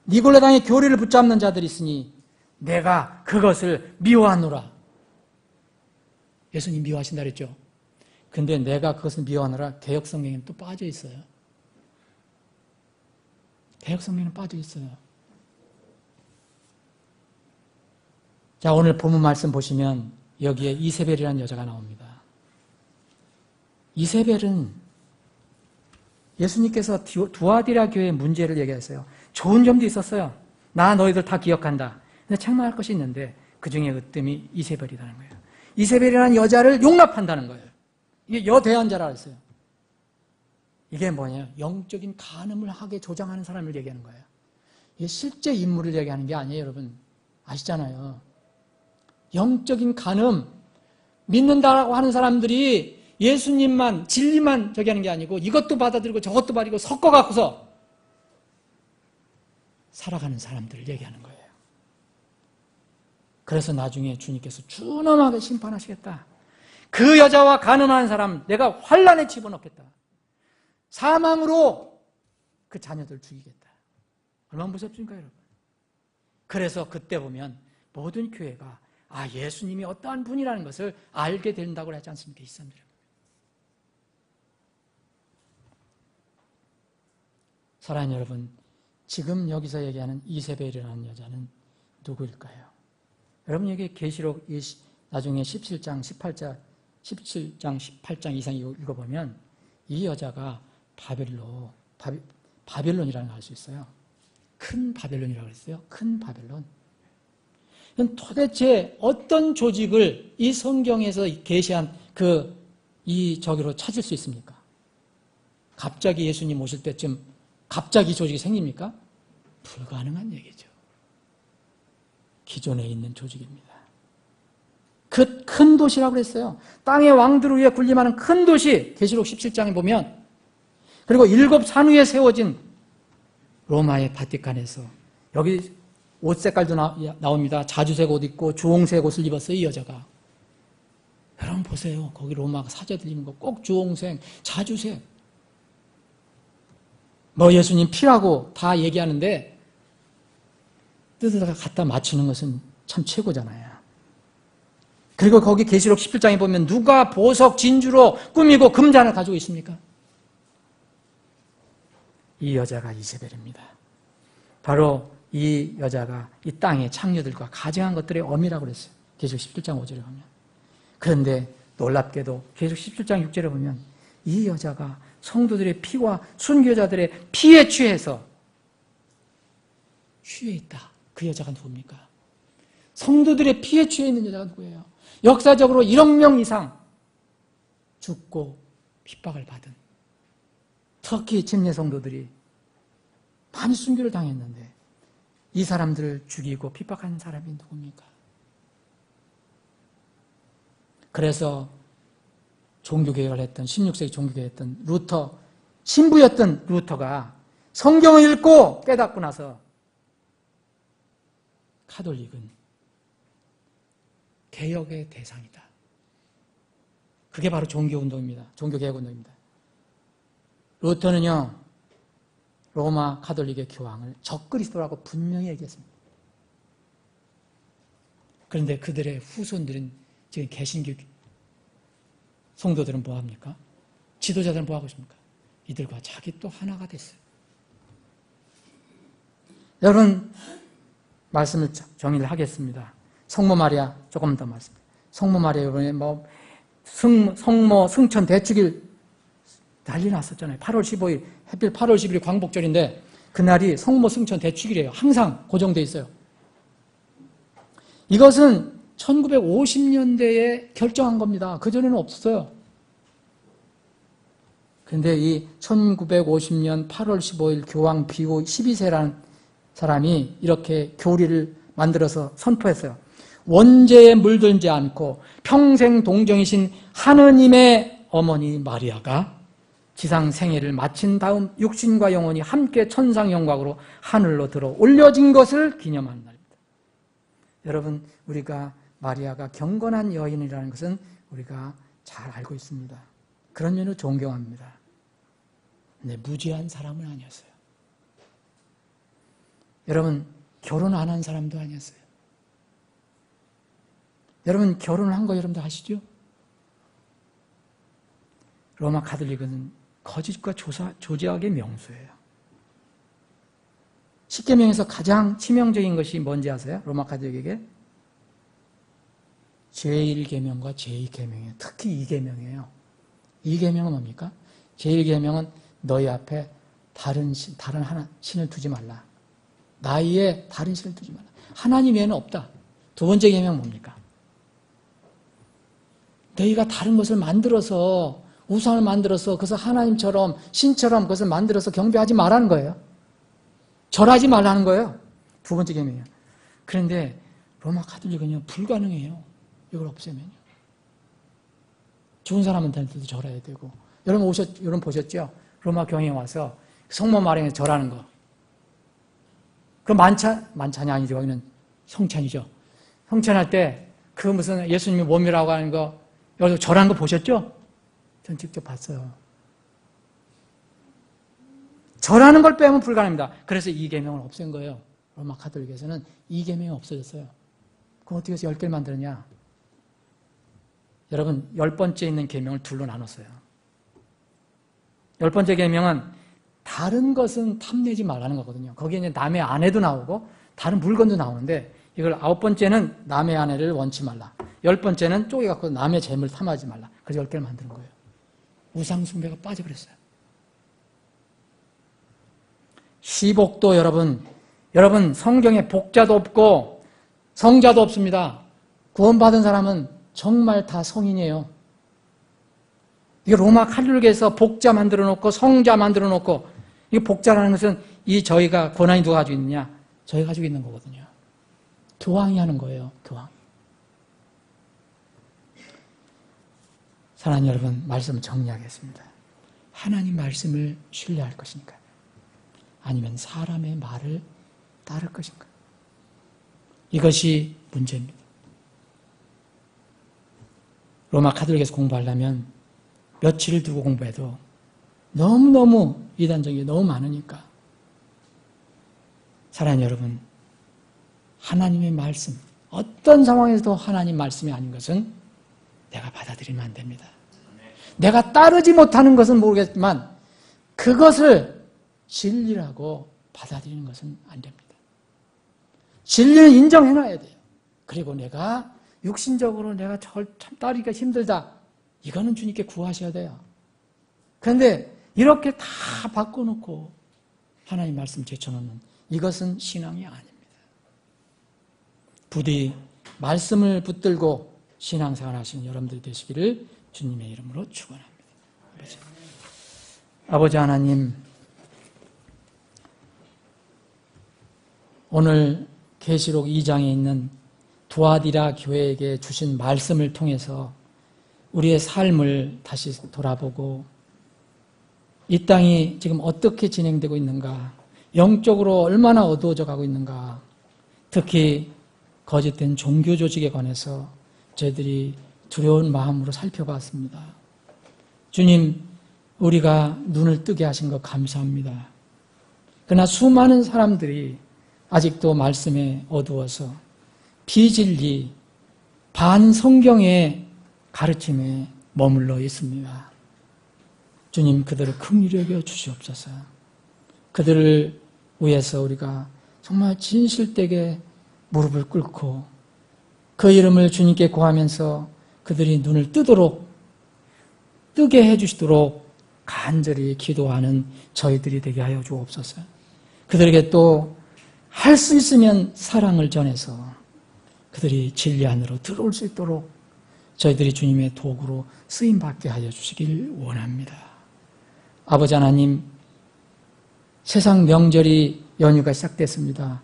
S4: 니골라당의 교리를 붙잡는 자들이 있으니 내가 그것을 미워하노라. 예수님 미워하신다 그랬죠? 근데 내가 그것을 미워하노라 개역성경에는 또 빠져 있어요. 개역성경에는 빠져 있어요. 자, 오늘 본문 말씀 보시면 여기에 이세벨이라는 여자가 나옵니다. 이세벨은 예수님께서 두아디라 교회의 문제를 얘기했어요. 좋은 점도 있었어요. 나 너희들 다 기억한다. 근데 책망할 것이 있는데 그 중에 으뜸이 이세벨이라는 거예요. 이세벨이라는 여자를 용납한다는 거예요. 이게 여대한자라 했어요. 이게 뭐냐? 영적인 간음을 하게 조장하는 사람을 얘기하는 거예요. 이게 실제 인물을 얘기하는 게 아니에요, 여러분. 아시잖아요. 영적인 간음, 믿는다라고 하는 사람들이 예수님만, 진리만 저기 하는 게 아니고 이것도 받아들이고 저것도 받고 섞어갖고서 살아가는 사람들을 얘기하는 거예요. 그래서 나중에 주님께서 준엄하게 심판하시겠다. 그 여자와 간음한 사람 내가 환란에 집어넣겠다. 사망으로 그 자녀들 죽이겠다. 얼마나 무섭습니까, 여러분? 그래서 그때 보면 모든 교회가 예수님이 어떠한 분이라는 것을 알게 된다고 하지 않습니까? 이 사람들은. 사랑하는 여러분, 지금 여기서 얘기하는 이세벨이라는 여자는 누구일까요? 여러분 여기 계시록 나중에 17장 18장 이상 읽어보면 이 여자가 바벨론이라는 걸 알 수 있어요. 큰 바벨론이라고 했어요. 큰 바벨론. 도대체 어떤 조직을 이 성경에서 계시한 저기로 찾을 수 있습니까? 갑자기 예수님 오실 때쯤 갑자기 조직이 생깁니까? 불가능한 얘기죠. 기존에 있는 조직입니다. 그 큰 도시라고 그랬어요. 땅의 왕들 위에 군림하는 큰 도시, 계시록 17장에 보면, 그리고 7산 위에 세워진 로마의 바티칸에서, 여기 옷 색깔도 나옵니다. 자주색 옷 입고 주홍색 옷을 입었어요, 이 여자가. 여러분 보세요. 거기 로마 사제들 입는 거 꼭 주홍색, 자주색. 예수님 피라고 다 얘기하는데 뜯어다가 갖다 맞추는 것은 참 최고잖아요. 그리고 거기 계시록 17장에 보면 누가 보석, 진주로 꾸미고 금잔을 가지고 있습니까? 이 여자가 이세벨입니다. 바로 이 여자가 이 땅의 창녀들과 가증한 것들의 어미라고 그랬어요. 계시록 17장 5절에 보면. 그런데 놀랍게도 계시록 17장 6절에 보면 이 여자가 성도들의 피와 순교자들의 피에 취해 있다. 그 여자가 누굽니까? 성도들의 피에 취해 있는 여자가 누구예요? 역사적으로 1억 명 이상 죽고 핍박을 받은 터키 침례 성도들이 많이 순교를 당했는데 이 사람들을 죽이고 핍박하는 사람이 누굽니까? 그래서 종교개혁을 했던 16세기 종교개혁했던 루터, 신부였던 루터가 성경을 읽고 깨닫고 나서 카톨릭은 개혁의 대상이다. 그게 바로 종교운동입니다. 종교개혁운동입니다. 루터는요, 로마 카톨릭의 교황을 적그리스도라고 분명히 얘기했습니다. 그런데 그들의 후손들은 지금 개신교 성도들은 뭐합니까? 지도자들은 뭐하고 있습니까? 이들과 자기 또 하나가 됐어요. 여러분, 말씀을 정리를 하겠습니다. 성모 마리아, 조금 더 말씀. 성모 마리아, 이번에 성모 승천 대축일 난리 났었잖아요. 8월 15일, 하필 8월 10일이 광복절인데, 그날이 성모 승천 대축일이에요. 항상 고정되어 있어요. 이것은 1950년대에 결정한 겁니다. 그전에는 없었어요. 그런데 이 1950년 8월 15일 교황 비오 12세라는 사람이 이렇게 교리를 만들어서 선포했어요. 원죄에 물들지 않고 평생 동정이신 하느님의 어머니 마리아가 지상 생애를 마친 다음 육신과 영혼이 함께 천상 영광으로 하늘로 들어 올려진 것을 기념하는 날입니다. 여러분, 우리가 마리아가 경건한 여인이라는 것은 우리가 잘 알고 있습니다. 그런 면으로 존경합니다. 근데 무지한 사람은 아니었어요. 여러분, 결혼 안 한 사람도 아니었어요. 여러분, 결혼을 한 거 여러분도 아시죠? 로마 가톨릭은 거짓과 조작의 명수예요. 10계명에서 가장 치명적인 것이 뭔지 아세요? 로마 가톨릭에게? 제1계명과 제2계명이에요. 특히 2계명이에요. 2계명은 뭡니까? 제1계명은 너희 앞에 다른 신을 두지 말라. 나이에 다른 신을 두지 말라. 하나님 외에는 없다. 두 번째 계명은 뭡니까? 너희가 다른 것을 만들어서, 우상을 만들어서 그것을 하나님처럼, 신처럼 그것을 만들어서 경배하지 말라는 거예요. 절하지 말라는 거예요. 두 번째 계명이에요. 그런데 로마 가톨릭은요, 불가능해요. 이걸 없애면요. 좋은 사람한테도 절해야 되고. 여러분 보셨죠? 로마 교황에 와서 성모 마리아에 절하는 거. 그럼 만찬이 아니죠. 여기는 성찬이죠. 성찬할 때 그 무슨 예수님이 몸이라고 하는 거, 여기서 절하는 거 보셨죠? 전 직접 봤어요. 절하는 걸 빼면 불가능합니다. 그래서 이 계명을 없앤 거예요. 로마 가톨릭에서는 이 계명이 없어졌어요. 그럼 어떻게 해서 10개를 만들었냐? 여러분, 10번째 있는 계명을 둘로 나눴어요. 10번째 계명은 다른 것은 탐내지 말라는 거거든요. 거기에 이제 남의 아내도 나오고 다른 물건도 나오는데 이걸 9번째는 남의 아내를 원치 말라. 10번째는 쪼개갖고 남의 재물 탐하지 말라. 그래서 10개를 만드는 거예요. 우상숭배가 빠져버렸어요. 시복도 여러분 성경에 복자도 없고 성자도 없습니다. 구원받은 사람은 정말 다 성인이에요. 이게 로마 칼룰교에서 복자 만들어 놓고 성자 만들어 놓고, 이 복자라는 것은 이 저희가 고난이 누가 가지고 있느냐? 저희가 가지고 있는 거거든요. 교황이 하는 거예요. 교황. 사랑하는 여러분, 말씀을 정리하겠습니다. 하나님 말씀을 신뢰할 것인가? 아니면 사람의 말을 따를 것인가? 이것이 문제입니다. 로마 카톨릭에서 공부하려면 며칠을 두고 공부해도 너무너무 이단적인 게 너무 많으니까. 사랑하는 여러분, 하나님의 말씀, 어떤 상황에서도 하나님 말씀이 아닌 것은 내가 받아들이면 안 됩니다. 내가 따르지 못하는 것은 모르겠지만 그것을 진리라고 받아들이는 것은 안 됩니다. 진리는 인정해놔야 돼요. 그리고 내가 육신적으로 내가 참 따르기가 힘들다. 이거는 주님께 구하셔야 돼요. 그런데 이렇게 다 바꿔놓고 하나님 말씀 제쳐놓는 이것은 신앙이 아닙니다. 부디 말씀을 붙들고 신앙생활 하시는 여러분들이 되시기를 주님의 이름으로 축원합니다. 아버지 하나님, 오늘 계시록 2장에 있는 두아디라 교회에게 주신 말씀을 통해서 우리의 삶을 다시 돌아보고 이 땅이 지금 어떻게 진행되고 있는가, 영적으로 얼마나 어두워져 가고 있는가, 특히 거짓된 종교 조직에 관해서 저희들이 두려운 마음으로 살펴봤습니다. 주님, 우리가 눈을 뜨게 하신 것 감사합니다. 그러나 수많은 사람들이 아직도 말씀에 어두워서 비진리, 반성경의 가르침에 머물러 있습니다. 주님, 그들을 긍휼히 여겨 주시옵소서. 그들을 위해서 우리가 정말 진실되게 무릎을 꿇고 그 이름을 주님께 구하면서 그들이 눈을 뜨게 해주시도록 간절히 기도하는 저희들이 되게 하여 주옵소서. 그들에게 또 할 수 있으면 사랑을 전해서 그들이 진리 안으로 들어올 수 있도록 저희들이 주님의 도구로 쓰임받게 하여 주시길 원합니다. 아버지 하나님, 세상 명절이 연휴가 시작됐습니다.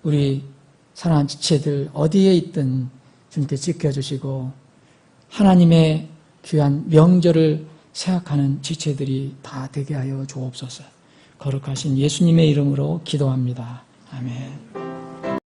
S4: 우리 사랑하는 지체들 어디에 있든 주님께 지켜주시고 하나님의 귀한 명절을 생각하는 지체들이 다 되게 하여 주옵소서. 거룩하신 예수님의 이름으로 기도합니다. 아멘.